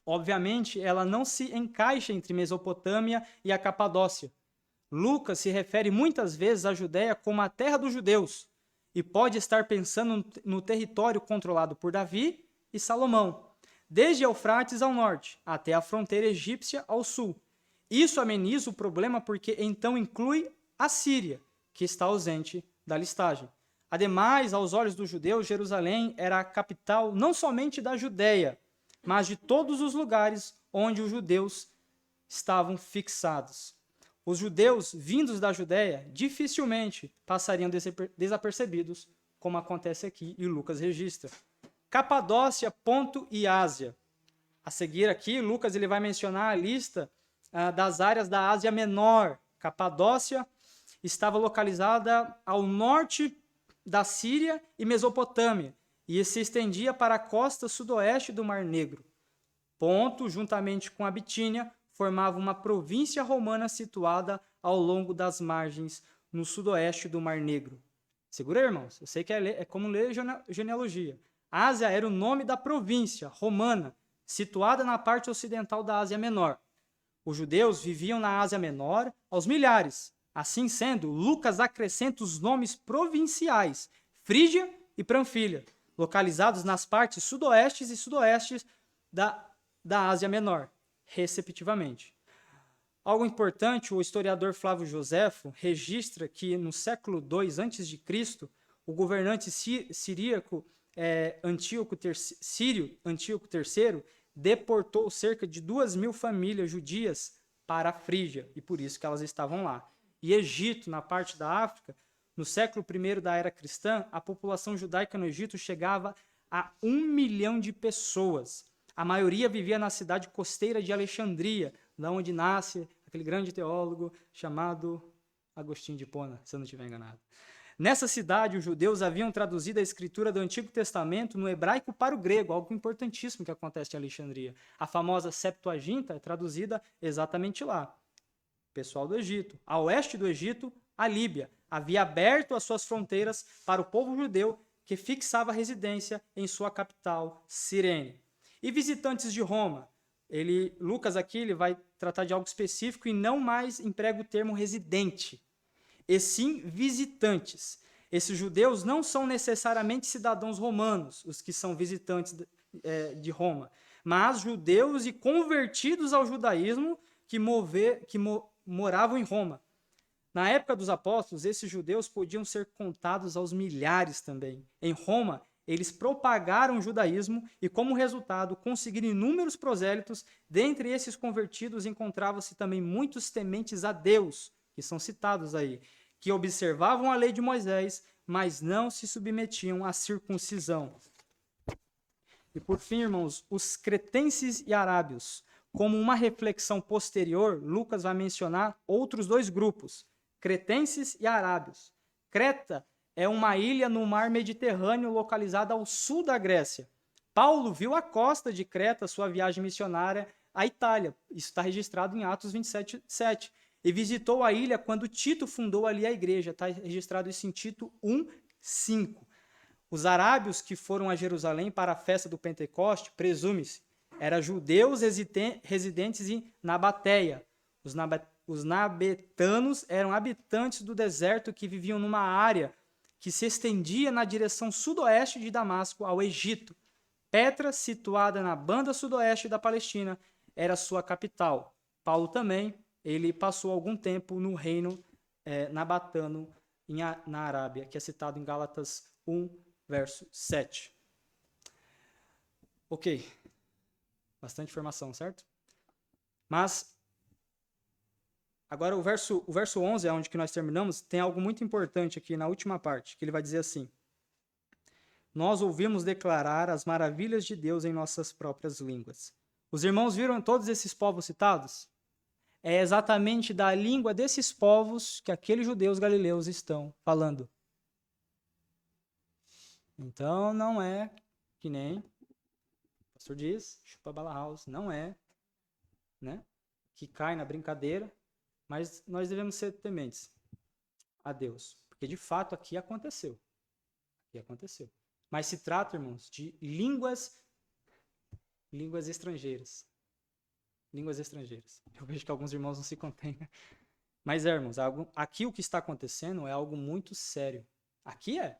Speaker 1: Obviamente, ela não se encaixa entre Mesopotâmia e a Capadócia. Lucas se refere muitas vezes à Judéia como a terra dos judeus e pode estar pensando no território controlado por Davi e Salomão, desde Eufrates ao norte até a fronteira egípcia ao sul. Isso ameniza o problema porque então inclui a Síria, que está ausente da listagem. Ademais, aos olhos dos judeus, Jerusalém era a capital não somente da Judéia, mas de todos os lugares onde os judeus estavam fixados. Os judeus vindos da Judéia dificilmente passariam desapercebidos, como acontece aqui e Lucas registra. Capadócia, Ponto e Ásia. A seguir aqui, Lucas ele vai mencionar a lista das áreas da Ásia Menor. Capadócia estava localizada ao norte da Síria e Mesopotâmia e se estendia para a costa sudoeste do Mar Negro. Ponto, juntamente com a Bitínia, formava uma província romana situada ao longo das margens no sudoeste do Mar Negro. Segura aí, irmãos. Eu sei que é como ler genealogia. Ásia era o nome da província romana, situada na parte ocidental da Ásia Menor. Os judeus viviam na Ásia Menor aos milhares. Assim sendo, Lucas acrescenta os nomes provinciais, Frígia e Panfilha, localizados nas partes sudoestes e sudoestes da Ásia Menor, respectivamente. Algo importante, o historiador Flávio Joséfo registra que no século II a.C., o governante sírio Antíoco III deportou cerca de 2.000 famílias judias para a Frígia, e por isso que elas estavam lá. E Egito, na parte da África, no século I da era cristã, a população judaica no Egito chegava a 1 milhão de pessoas. A maioria vivia na cidade costeira de Alexandria, da onde nasce aquele grande teólogo chamado Agostinho de Hipona, se eu não estiver enganado. Nessa cidade, os judeus haviam traduzido a escritura do Antigo Testamento no hebraico para o grego, algo importantíssimo que acontece em Alexandria. A famosa Septuaginta é traduzida exatamente lá. Pessoal do Egito. A oeste do Egito, a Líbia havia aberto as suas fronteiras para o povo judeu que fixava residência em sua capital, Cirene. E visitantes de Roma. Lucas aqui ele vai tratar de algo específico e não mais emprega o termo residente, e sim visitantes. Esses judeus não são necessariamente cidadãos romanos, os que são visitantes de Roma, mas judeus e convertidos ao judaísmo que moravam em Roma. Na época dos apóstolos, esses judeus podiam ser contados aos milhares também. Em Roma, eles propagaram o judaísmo e, como resultado, conseguiram inúmeros prosélitos. Dentre esses convertidos, encontravam-se também muitos tementes a Deus, que são citados aí, que observavam a lei de Moisés, mas não se submetiam à circuncisão. E, por fim, irmãos, os cretenses e arábios. Como uma reflexão posterior, Lucas vai mencionar outros dois grupos, cretenses e arábios. Creta é uma ilha no mar Mediterrâneo localizada ao sul da Grécia. Paulo viu a costa de Creta, sua viagem missionária à Itália. Isso está registrado em Atos 27:7. E visitou a ilha quando Tito fundou ali a igreja. Está registrado isso em Tito 1:5. Os arábios que foram a Jerusalém para a festa do Pentecoste, presume-se, eram judeus residentes em Nabateia. Os nabetanos eram habitantes do deserto que viviam numa área que se estendia na direção sudoeste de Damasco ao Egito. Petra, situada na banda sudoeste da Palestina, era sua capital. Paulo também, ele passou algum tempo no reino nabatano na Arábia, que é citado em Gálatas 1, verso 7. Ok. Bastante informação, certo? Mas agora o verso 11, é onde que nós terminamos, tem algo muito importante aqui na última parte, que ele vai dizer assim: nós ouvimos declarar as maravilhas de Deus em nossas próprias línguas. Os irmãos viram todos esses povos citados? É exatamente da língua desses povos que aqueles judeus galileus estão falando. Então não é que nem o pastor diz, chupa bala house, não é, né, que cai na brincadeira. Mas nós devemos ser tementes a Deus, porque de fato aqui aconteceu. Aqui aconteceu. Mas se trata, irmãos, de línguas estrangeiras. Línguas estrangeiras. Eu vejo que alguns irmãos não se contêm. Mas, irmãos, aqui o que está acontecendo é algo muito sério. Aqui é.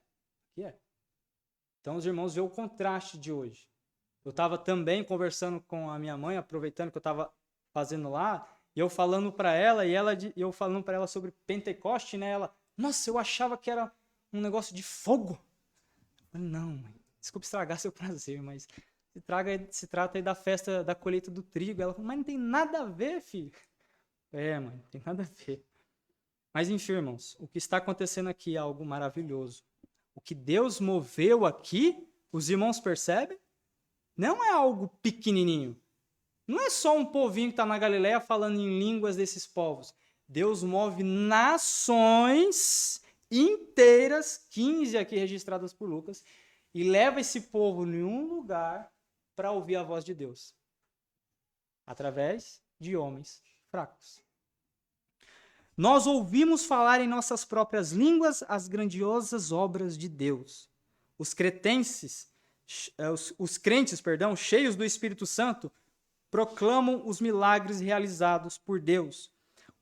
Speaker 1: Então, os irmãos veem o contraste de hoje. Eu estava também conversando com a minha mãe, aproveitando que eu estava fazendo lá, e eu falando para ela, eu falando para ela sobre Pentecoste, né? Ela, nossa, eu achava que era um negócio de fogo. Eu falei, não, mãe, desculpa estragar seu prazer, mas se trata aí da festa da colheita do trigo. Ela falou, mas não tem nada a ver, filho. Mãe, não tem nada a ver. Mas enfim, irmãos, o que está acontecendo aqui é algo maravilhoso. O que Deus moveu aqui, os irmãos percebem? Não é algo pequenininho. Não é só um povinho que está na Galileia falando em línguas desses povos. Deus move nações inteiras, 15 aqui registradas por Lucas, e leva esse povo em um lugar para ouvir a voz de Deus. Através de homens fracos. Nós ouvimos falar em nossas próprias línguas as grandiosas obras de Deus. Os crentes, cheios do Espírito Santo, proclamam os milagres realizados por Deus.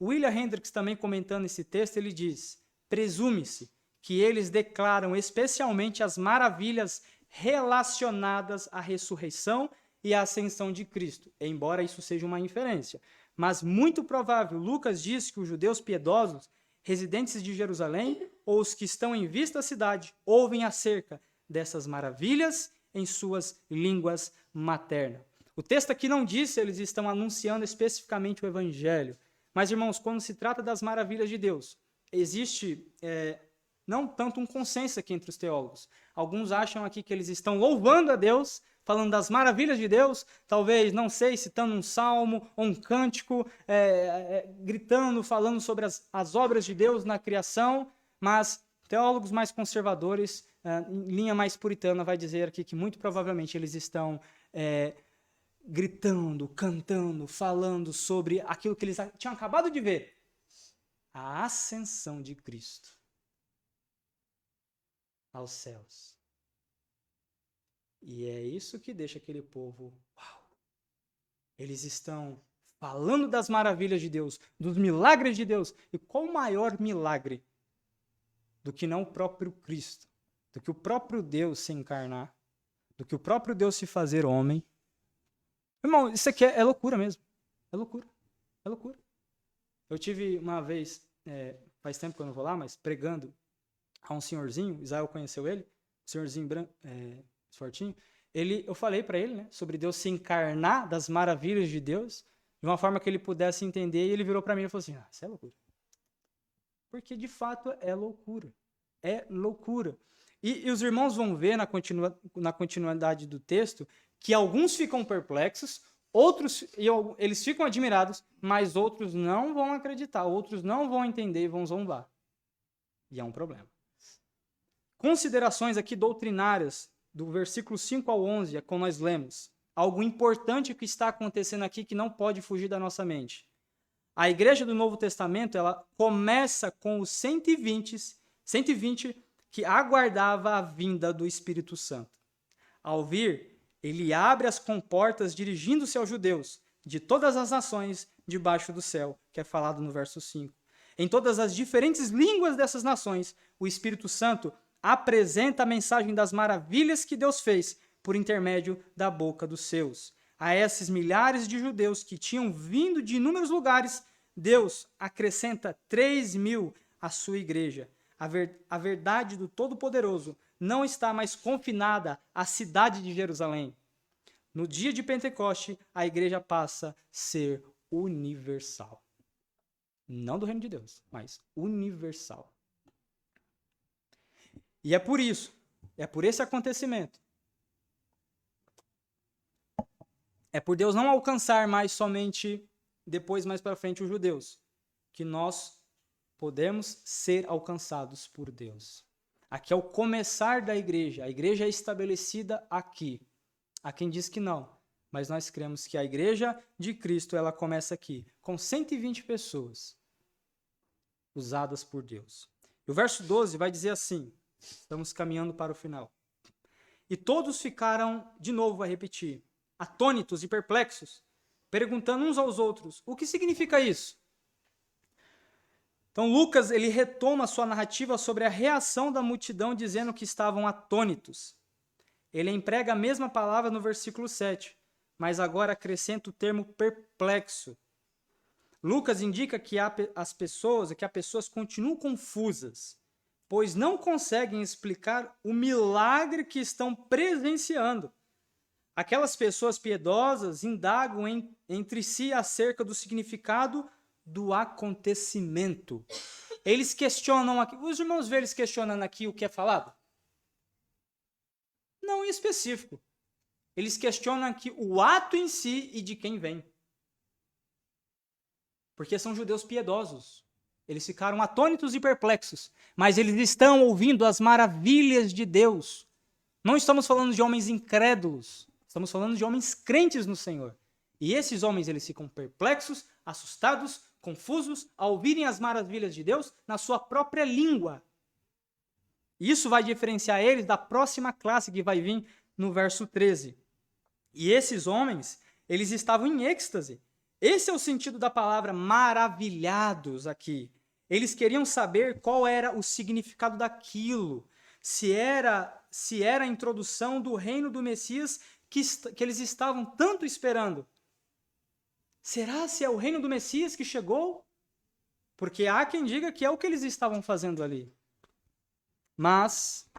Speaker 1: William Hendricks, também comentando esse texto, ele diz: presume-se que eles declaram especialmente as maravilhas relacionadas à ressurreição e à ascensão de Cristo, embora isso seja uma inferência. Mas muito provável, Lucas diz que os judeus piedosos, residentes de Jerusalém, ou os que estão em vista da cidade, ouvem acerca dessas maravilhas em suas línguas maternas. O texto aqui não diz se eles estão anunciando especificamente o evangelho. Mas, irmãos, quando se trata das maravilhas de Deus, existe não tanto um consenso aqui entre os teólogos. Alguns acham aqui que eles estão louvando a Deus, falando das maravilhas de Deus, talvez, não sei, citando um salmo ou um cântico, gritando, falando sobre as obras de Deus na criação, mas teólogos mais conservadores, em linha mais puritana, vai dizer aqui que muito provavelmente eles estão gritando, cantando, falando sobre aquilo que eles tinham acabado de ver, a ascensão de Cristo aos céus. E é isso que deixa aquele povo, uau! Eles estão falando das maravilhas de Deus, dos milagres de Deus. E qual o maior milagre do que não o próprio Cristo? Do que o próprio Deus se encarnar? Do que o próprio Deus se fazer homem? Irmão, isso aqui é loucura mesmo. É loucura. É loucura. Eu tive uma vez, faz tempo que eu não vou lá, mas pregando a um senhorzinho, Israel conheceu ele, senhorzinho branco, fortinho. Eu falei para ele, né, sobre Deus se encarnar, das maravilhas de Deus, de uma forma que ele pudesse entender, e ele virou para mim e falou assim: isso é loucura. Porque de fato é loucura. É loucura. E os irmãos vão ver na continuidade do texto que alguns ficam perplexos, outros eles ficam admirados, mas outros não vão acreditar, outros não vão entender e vão zombar. E é um problema. Considerações aqui doutrinárias, do versículo 5 ao 11, é como nós lemos. Algo importante que está acontecendo aqui que não pode fugir da nossa mente. A igreja do Novo Testamento, ela começa com os 120 que aguardava a vinda do Espírito Santo. Ao vir, ele abre as comportas dirigindo-se aos judeus de todas as nações debaixo do céu, que é falado no verso 5. Em todas as diferentes línguas dessas nações, o Espírito Santo apresenta a mensagem das maravilhas que Deus fez por intermédio da boca dos seus. A esses milhares de judeus que tinham vindo de inúmeros lugares, Deus acrescenta 3.000 à sua igreja. A verdade do Todo-Poderoso não está mais confinada à cidade de Jerusalém. No dia de Pentecoste, a igreja passa a ser universal. Não do reino de Deus, mas universal. E é por isso, é por esse acontecimento, é por Deus não alcançar mais somente depois, mais para frente, os judeus, que nós podemos ser alcançados por Deus. Aqui é o começar da igreja. A igreja é estabelecida aqui. Há quem diz que não, mas nós cremos que a igreja de Cristo, ela começa aqui, com 120 pessoas usadas por Deus. E o verso 12 vai dizer assim, estamos caminhando para o final. E todos ficaram, de novo vai repetir, atônitos e perplexos, perguntando uns aos outros, o que significa isso? Então Lucas, ele retoma a sua narrativa sobre a reação da multidão, dizendo que estavam atônitos. Ele emprega a mesma palavra no versículo 7, mas agora acrescenta o termo perplexo. Lucas indica que as pessoas continuam confusas, pois não conseguem explicar o milagre que estão presenciando. Aquelas pessoas piedosas indagam entre si acerca do significado do acontecimento. Eles questionam aqui, os irmãos vê eles questionando aqui o que é falado? Não em específico. Eles questionam aqui o ato em si e de quem vem. Porque são judeus piedosos. Eles ficaram atônitos e perplexos, mas eles estão ouvindo as maravilhas de Deus. Não estamos falando de homens incrédulos, estamos falando de homens crentes no Senhor. E esses homens, eles ficam perplexos, assustados, confusos, ao ouvirem as maravilhas de Deus na sua própria língua. Isso vai diferenciar eles da próxima classe que vai vir no verso 13. E esses homens, eles estavam em êxtase. Esse é o sentido da palavra maravilhados aqui. Eles queriam saber qual era o significado daquilo. Se era a introdução do reino do Messias que eles estavam tanto esperando. Será se é o reino do Messias que chegou? Porque há quem diga que é o que eles estavam fazendo ali. Mas,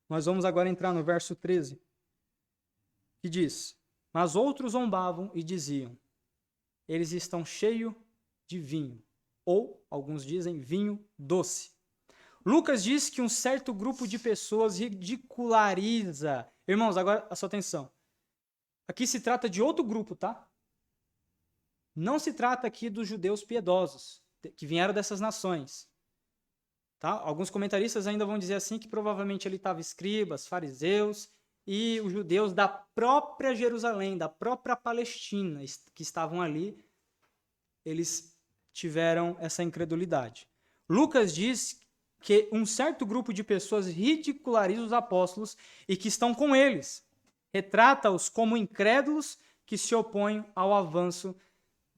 Speaker 1: nós vamos agora entrar no verso 13, que diz, mas outros zombavam e diziam, eles estão cheios de vinho, ou, alguns dizem, vinho doce. Lucas diz que um certo grupo de pessoas ridiculariza. Irmãos, agora a sua atenção. Aqui se trata de outro grupo, tá? Não se trata aqui dos judeus piedosos, que vieram dessas nações. Tá? Alguns comentaristas ainda vão dizer assim que provavelmente ali estavam escribas, fariseus e os judeus da própria Jerusalém, da própria Palestina, que estavam ali, eles tiveram essa incredulidade. Lucas diz que um certo grupo de pessoas ridiculariza os apóstolos e que estão com eles. Retrata-os como incrédulos que se opõem ao avanço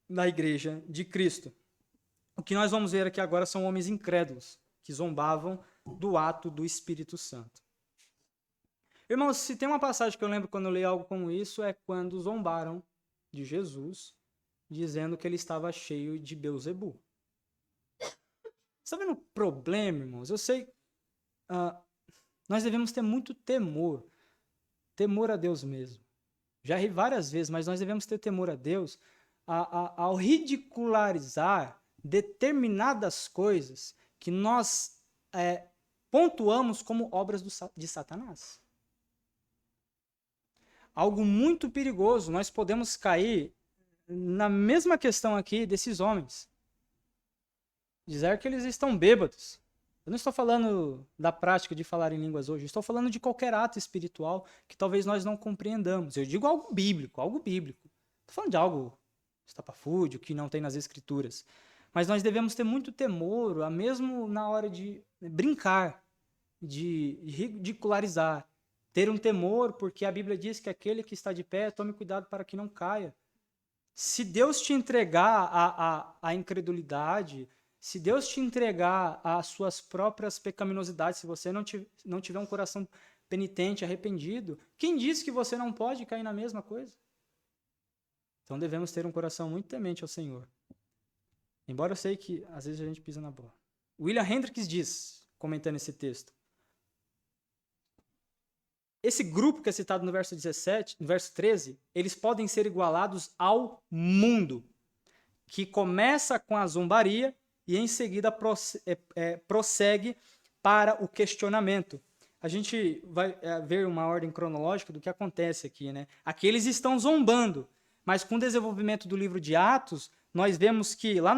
Speaker 1: da igreja de Cristo. O que nós vamos ver aqui agora são homens incrédulos, que zombavam do ato do Espírito Santo. Irmãos, se tem uma passagem que eu lembro quando eu leio algo como isso, é quando zombaram de Jesus, dizendo que ele estava cheio de Beelzebul. Está vendo o problema, irmãos? Eu sei, nós devemos ter muito temor a Deus mesmo. Já ri várias vezes, mas nós devemos ter temor a Deus ao ridicularizar determinadas coisas que nós pontuamos como obras de Satanás. Algo muito perigoso, nós podemos cair na mesma questão aqui desses homens. Dizer que eles estão bêbados. Eu não estou falando da prática de falar em línguas hoje, eu estou falando de qualquer ato espiritual que talvez nós não compreendamos. Eu digo algo bíblico, algo bíblico. Estou falando de algo estapafúrdio, que não tem nas escrituras. Mas nós devemos ter muito temor, mesmo na hora de brincar, de ridicularizar. Ter um temor, porque a Bíblia diz que aquele que está de pé, tome cuidado para que não caia. Se Deus te entregar a incredulidade, se Deus te entregar as suas próprias pecaminosidades, se você não tiver um coração penitente, arrependido, quem disse que você não pode cair na mesma coisa? Então devemos ter um coração muito temente ao Senhor. Embora eu sei que às vezes a gente pisa na bola. William Hendricks diz, comentando esse texto, esse grupo que é citado no verso 17, no verso 13, eles podem ser igualados ao mundo, que começa com a zombaria e em seguida prossegue para o questionamento. A gente vai ver uma ordem cronológica do que acontece aqui, né? Aqui eles estão zombando, mas com o desenvolvimento do livro de Atos, nós vemos que lá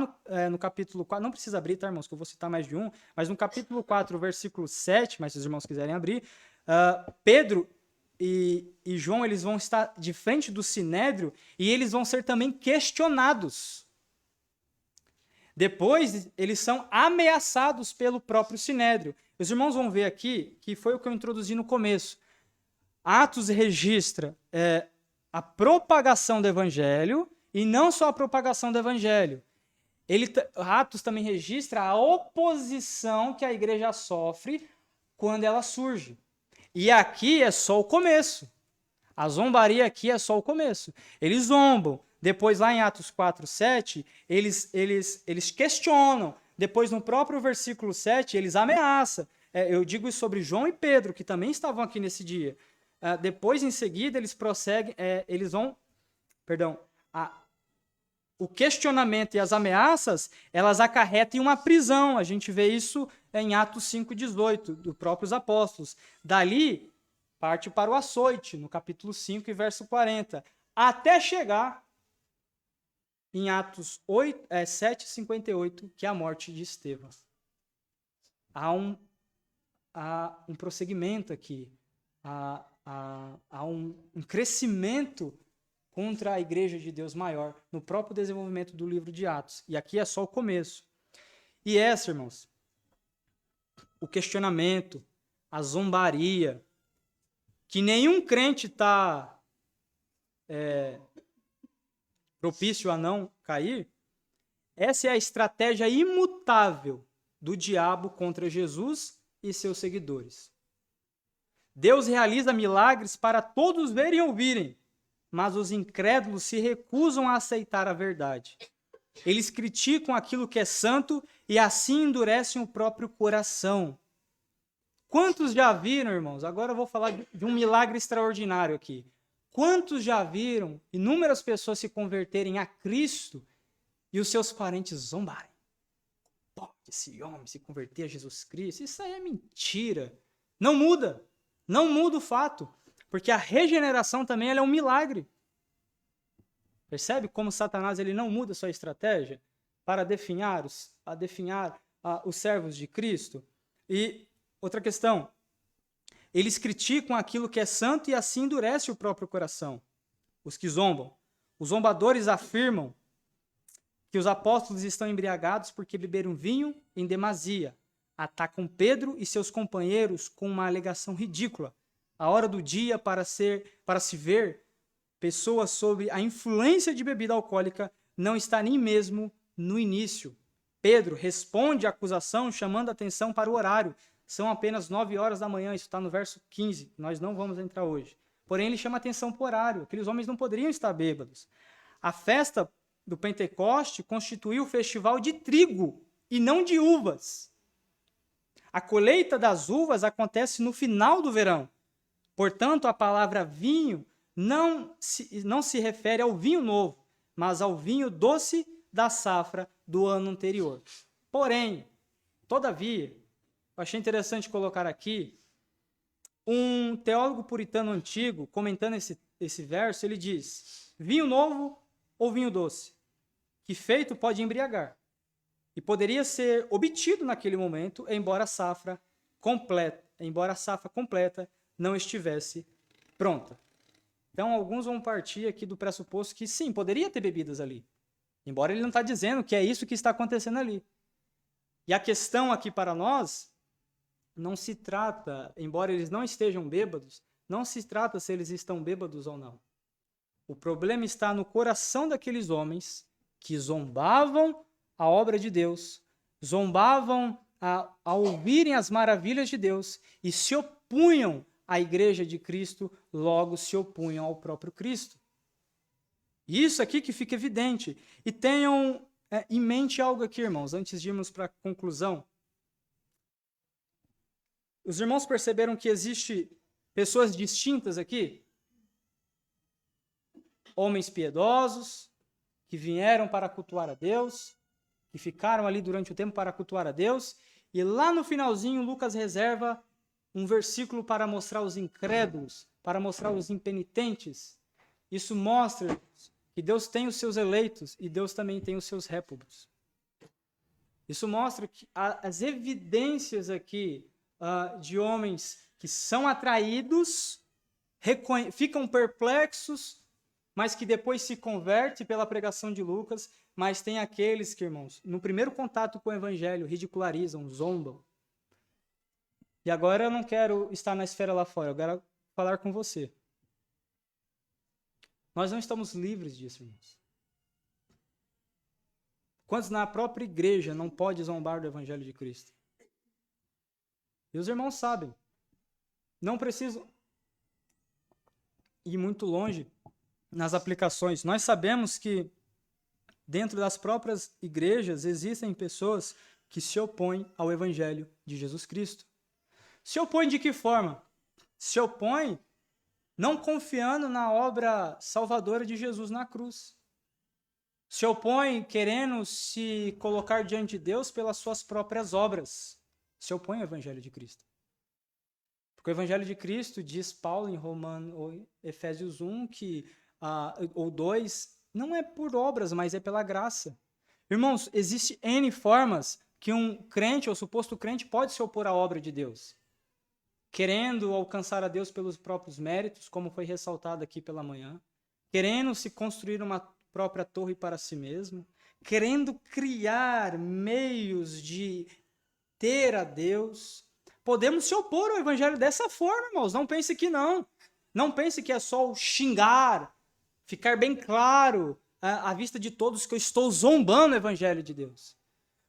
Speaker 1: no capítulo 4, não precisa abrir, tá, irmãos, que eu vou citar mais de um, mas no capítulo 4, versículo 7, mas se os irmãos quiserem abrir, Pedro e João, eles vão estar de frente do Sinédrio e eles vão ser também questionados. Depois, eles são ameaçados pelo próprio Sinédrio. Os irmãos vão ver aqui, que foi o que eu introduzi no começo. Atos registra a propagação do evangelho e não só a propagação do evangelho. Atos também registra a oposição que a igreja sofre quando ela surge. E aqui é só o começo. A zombaria aqui é só o começo. Eles zombam. Depois, lá em Atos 4, 7, eles questionam. Depois, no próprio versículo 7, eles ameaçam. Eu digo isso sobre João e Pedro, que também estavam aqui nesse dia. Depois, em seguida, eles prosseguem, o questionamento e as ameaças, elas acarretam em uma prisão. A gente vê isso em Atos 5,18, dos próprios apóstolos. Dali, parte para o açoite, no capítulo 5 e verso 40, até chegar em Atos 7,58, que é a morte de Estevão. Há um prosseguimento aqui, há um crescimento contra a igreja de Deus maior, no próprio desenvolvimento do livro de Atos. E aqui é só o começo. E essa, irmãos, o questionamento, a zombaria, que nenhum crente está propício a não cair, essa é a estratégia imutável do diabo contra Jesus e seus seguidores. Deus realiza milagres para todos verem e ouvirem, mas os incrédulos se recusam a aceitar a verdade. Eles criticam aquilo que é santo e assim endurecem o próprio coração. Quantos já viram, irmãos? Agora eu vou falar de um milagre extraordinário aqui. Quantos já viram inúmeras pessoas se converterem a Cristo e os seus parentes zombarem? Pode esse homem se converter a Jesus Cristo? Isso aí é mentira. Não muda. Não muda o fato. Porque a regeneração também ela é um milagre. Percebe como Satanás ele não muda sua estratégia para definhar os servos de Cristo? E outra questão, eles criticam aquilo que é santo e assim endurece o próprio coração. Os que zombam. Os zombadores afirmam que os apóstolos estão embriagados porque beberam vinho em demasia. atacam Pedro e seus companheiros com uma alegação ridícula. A hora do dia para se ver pessoas sob a influência de bebida alcoólica não está nem mesmo no início. Pedro responde à acusação chamando a atenção para o horário. São apenas 9 horas da manhã, isso está no verso 15, nós não vamos entrar hoje. Porém, ele chama atenção para o horário, aqueles homens não poderiam estar bêbados. A festa do Pentecoste constituiu o festival de trigo e não de uvas. A colheita das uvas acontece no final do verão. Portanto, a palavra vinho não se refere ao vinho novo, mas ao vinho doce da safra do ano anterior. Porém, todavia, eu achei interessante colocar aqui, um teólogo puritano antigo, comentando esse verso, ele diz: vinho novo ou vinho doce, que feito pode embriagar, e poderia ser obtido naquele momento, embora a safra completa não estivesse pronta. Então, alguns vão partir aqui do pressuposto que sim, poderia ter bebidas ali, embora ele não está dizendo que é isso que está acontecendo ali. E a questão aqui para nós não se trata, embora eles não estejam bêbados, não se trata se eles estão bêbados ou não. O problema está no coração daqueles homens que zombavam a obra de Deus, zombavam a ouvirem as maravilhas de Deus e se opunham à igreja de Cristo, logo se opunham ao próprio Cristo. Isso aqui que fica evidente. E tenham em mente algo aqui, irmãos, antes de irmos para a conclusão. Os irmãos perceberam que existe pessoas distintas aqui? Homens piedosos, que vieram para cultuar a Deus, que ficaram ali durante o tempo para cultuar a Deus, e lá no finalzinho Lucas reserva um versículo para mostrar os incrédulos, para mostrar os impenitentes. Isso mostra que Deus tem os seus eleitos e Deus também tem os seus réprobos. Isso mostra que as evidências aqui de homens que são atraídos, ficam perplexos, mas que depois se converte pela pregação de Lucas, mas tem aqueles que, irmãos, no primeiro contato com o evangelho, ridicularizam, zombam. E agora eu não quero estar na esfera lá fora, eu quero falar com você. Nós não estamos livres disso, irmãos. Quantos na própria igreja não pode zombar do evangelho de Cristo? E os irmãos sabem. Não preciso ir muito longe nas aplicações. Nós sabemos que dentro das próprias igrejas existem pessoas que se opõem ao evangelho de Jesus Cristo. Se opõem de que forma? Se opõem não confiando na obra salvadora de Jesus na cruz. Se opõem querendo se colocar diante de Deus pelas suas próprias obras. Se opõem ao evangelho de Cristo. Porque o evangelho de Cristo, diz Paulo em Efésios 1, ou 2, não é por obras, mas é pela graça. Irmãos, existe N formas que um crente ou suposto crente pode se opor à obra de Deus. Querendo alcançar a Deus pelos próprios méritos, como foi ressaltado aqui pela manhã. Querendo se construir uma própria torre para si mesmo. Querendo criar meios de ter a Deus. Podemos se opor ao evangelho dessa forma, irmãos. Não pense que não. Não pense que é só o xingar, ficar bem claro à vista de todos que eu estou zombando o evangelho de Deus.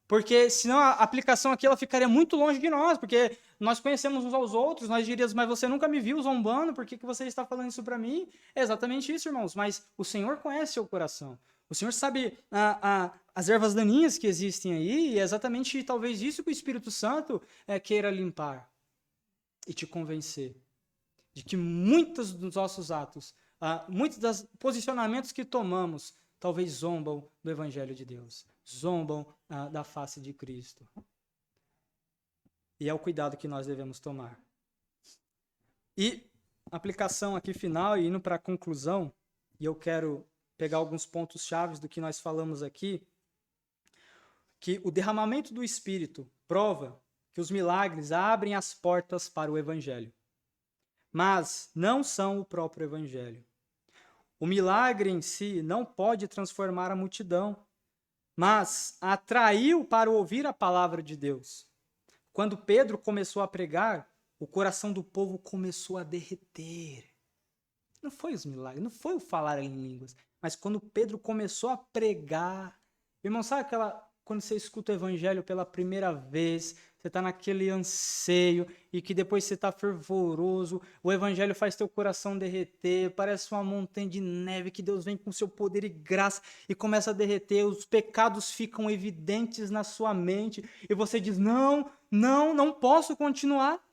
Speaker 1: Porque senão a aplicação aqui ela ficaria muito longe de nós, porque nós conhecemos uns aos outros, nós diríamos, mas você nunca me viu zombando, por que você está falando isso para mim? É exatamente isso, irmãos, mas o Senhor conhece seu coração. O Senhor sabe as ervas daninhas que existem aí, e é exatamente talvez isso que o Espírito Santo queira limpar e te convencer de que muitos dos nossos atos, muitos dos posicionamentos que tomamos, talvez zombam do Evangelho de Deus, zombam da face de Cristo. E é o cuidado que nós devemos tomar. E aplicação aqui final, e indo para a conclusão, e eu quero pegar alguns pontos chaves do que nós falamos aqui, que o derramamento do Espírito prova que os milagres abrem as portas para o Evangelho, mas não são o próprio Evangelho. O milagre em si não pode transformar a multidão, mas atraiu para ouvir a palavra de Deus. quando Pedro começou a pregar, o coração do povo começou a derreter. Não foi os milagres, não foi o falar em línguas, mas quando Pedro começou a pregar. Irmão, sabe quando você escuta o evangelho pela primeira vez, você está naquele anseio e que depois você está fervoroso, o evangelho faz teu coração derreter, parece uma montanha de neve que Deus vem com seu poder e graça e começa a derreter, os pecados ficam evidentes na sua mente e você diz, não posso continuar.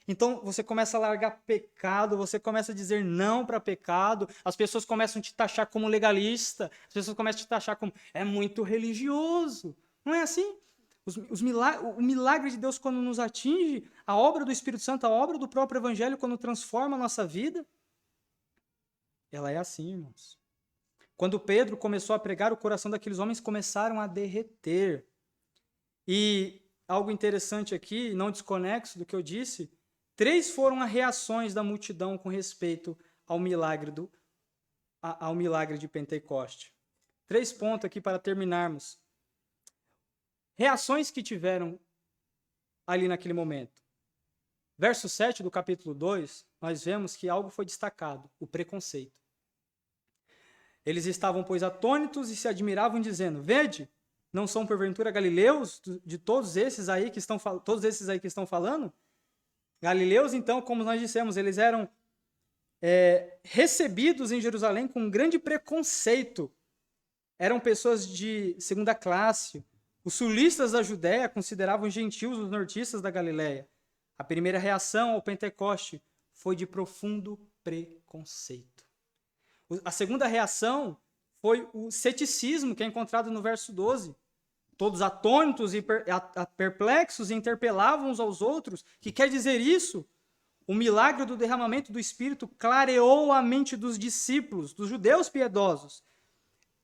Speaker 1: Então você começa a largar pecado, você começa a dizer não para pecado, as pessoas começam a te taxar como legalista, as pessoas começam a te taxar como é muito religioso. Não é assim? O milagre de Deus quando nos atinge, a obra do Espírito Santo, a obra do próprio Evangelho quando transforma a nossa vida, ela é assim, irmãos. Quando Pedro começou a pregar, o coração daqueles homens começaram a derreter. E algo interessante aqui, não desconexo do que eu disse, 3 foram as reações da multidão com respeito ao milagre de Pentecoste. 3 pontos aqui para terminarmos. Reações que tiveram ali naquele momento. Verso 7 do capítulo 2, nós vemos que algo foi destacado, o preconceito. Eles estavam, pois, atônitos e se admiravam, dizendo, vede, não são porventura galileus de todos esses aí que estão falando? Galileus, então, como nós dissemos, eles eram recebidos em Jerusalém com um grande preconceito. Eram pessoas de segunda classe. Os sulistas da Judéia consideravam gentios os nortistas da Galileia. A primeira reação ao Pentecoste foi de profundo preconceito. A segunda reação foi o ceticismo, que é encontrado no verso 12. Todos atônitos e perplexos interpelavam uns aos outros. Que quer dizer isso? O milagre do derramamento do Espírito clareou a mente dos discípulos, dos judeus piedosos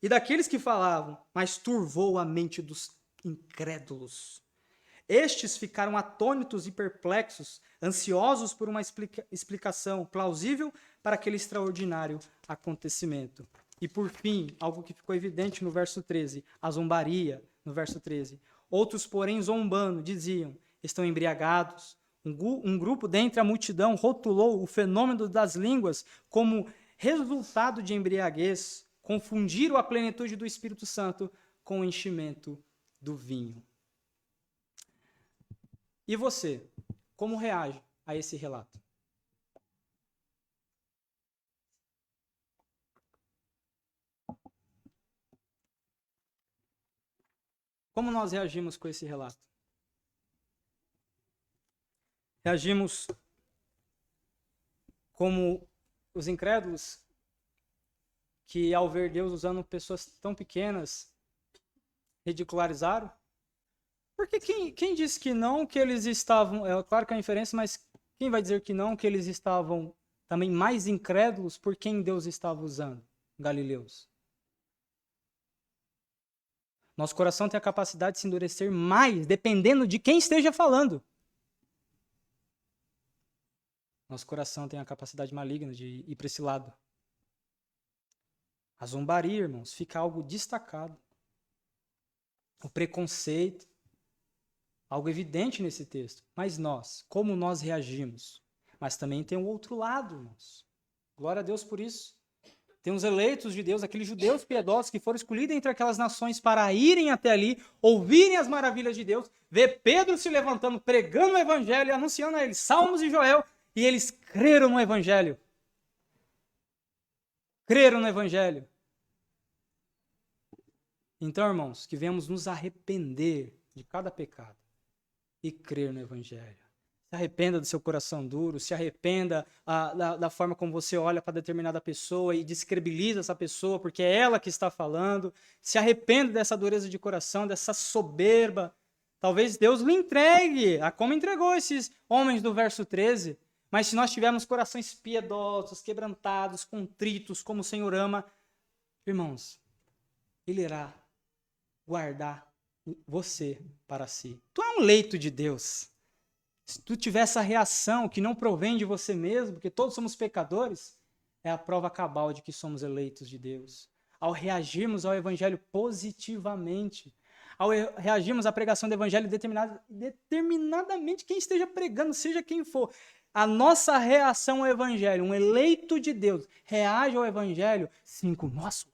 Speaker 1: e daqueles que falavam, mas turvou a mente dos incrédulos. Estes ficaram atônitos e perplexos, ansiosos por uma explicação plausível para aquele extraordinário acontecimento. E por fim, algo que ficou evidente no verso 13, a zombaria, no verso 13. Outros, porém, zombando, diziam, estão embriagados. Um grupo dentre a multidão rotulou o fenômeno das línguas como resultado de embriaguez, confundiram a plenitude do Espírito Santo com o enchimento do vinho. E você, como reage a esse relato? Como nós reagimos com esse relato? Reagimos como os incrédulos que, ao ver Deus usando pessoas tão pequenas, ridicularizaram? Porque quem disse que não, que eles estavam... É claro que é uma inferência, mas quem vai dizer que não, que eles estavam também mais incrédulos por quem Deus estava usando? Galileus. Nosso coração tem a capacidade de se endurecer mais, dependendo de quem esteja falando. Nosso coração tem a capacidade maligna de ir para esse lado. A zombaria, irmãos, fica algo destacado. O preconceito, algo evidente nesse texto. Mas nós, como nós reagimos? Mas também tem o outro lado, irmãos. Glória a Deus por isso. Tem os eleitos de Deus, aqueles judeus piedosos que foram escolhidos entre aquelas nações para irem até ali, ouvirem as maravilhas de Deus, ver Pedro se levantando, pregando o evangelho e anunciando a eles Salmos e Joel, e eles creram no evangelho. Creram no evangelho. Então, irmãos, que venhamos nos arrepender de cada pecado e crer no evangelho. Se arrependa do seu coração duro, se arrependa da forma como você olha para determinada pessoa e descredibiliza essa pessoa, porque é ela que está falando. Se arrependa dessa dureza de coração, dessa soberba. Talvez Deus lhe entregue, como entregou esses homens do verso 13. Mas se nós tivermos corações piedosos, quebrantados, contritos, como o Senhor ama, irmãos, Ele irá guardar você para si. Tu é um eleito de Deus. Se tu tiver essa reação que não provém de você mesmo, porque todos somos pecadores, é a prova cabal de que somos eleitos de Deus. Ao reagirmos ao evangelho positivamente, ao reagirmos à pregação do evangelho determinadamente quem esteja pregando, seja quem for. A nossa reação ao evangelho, um eleito de Deus, reage ao evangelho, sim, com nosso,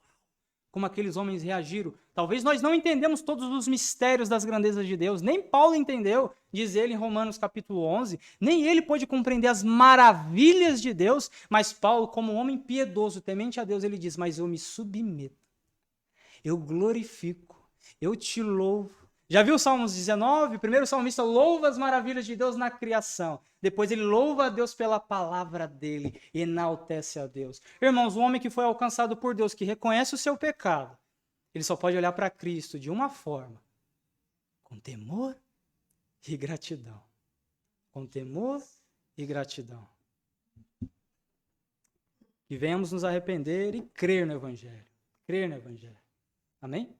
Speaker 1: como aqueles homens reagiram. Talvez nós não entendemos todos os mistérios das grandezas de Deus, nem Paulo entendeu, diz ele em Romanos capítulo 11, nem ele pôde compreender as maravilhas de Deus, mas Paulo, como um homem piedoso, temente a Deus, ele diz, mas eu me submeto, eu glorifico, eu te louvo. Já viu o Salmos 19? Primeiro o salmista louva as maravilhas de Deus na criação. Depois ele louva a Deus pela palavra dele, enaltece a Deus. Irmãos, o homem que foi alcançado por Deus, que reconhece o seu pecado, ele só pode olhar para Cristo de uma forma, com temor e gratidão. Com temor e gratidão. Que venhamos nos arrepender e crer no Evangelho. Crer no Evangelho. Amém?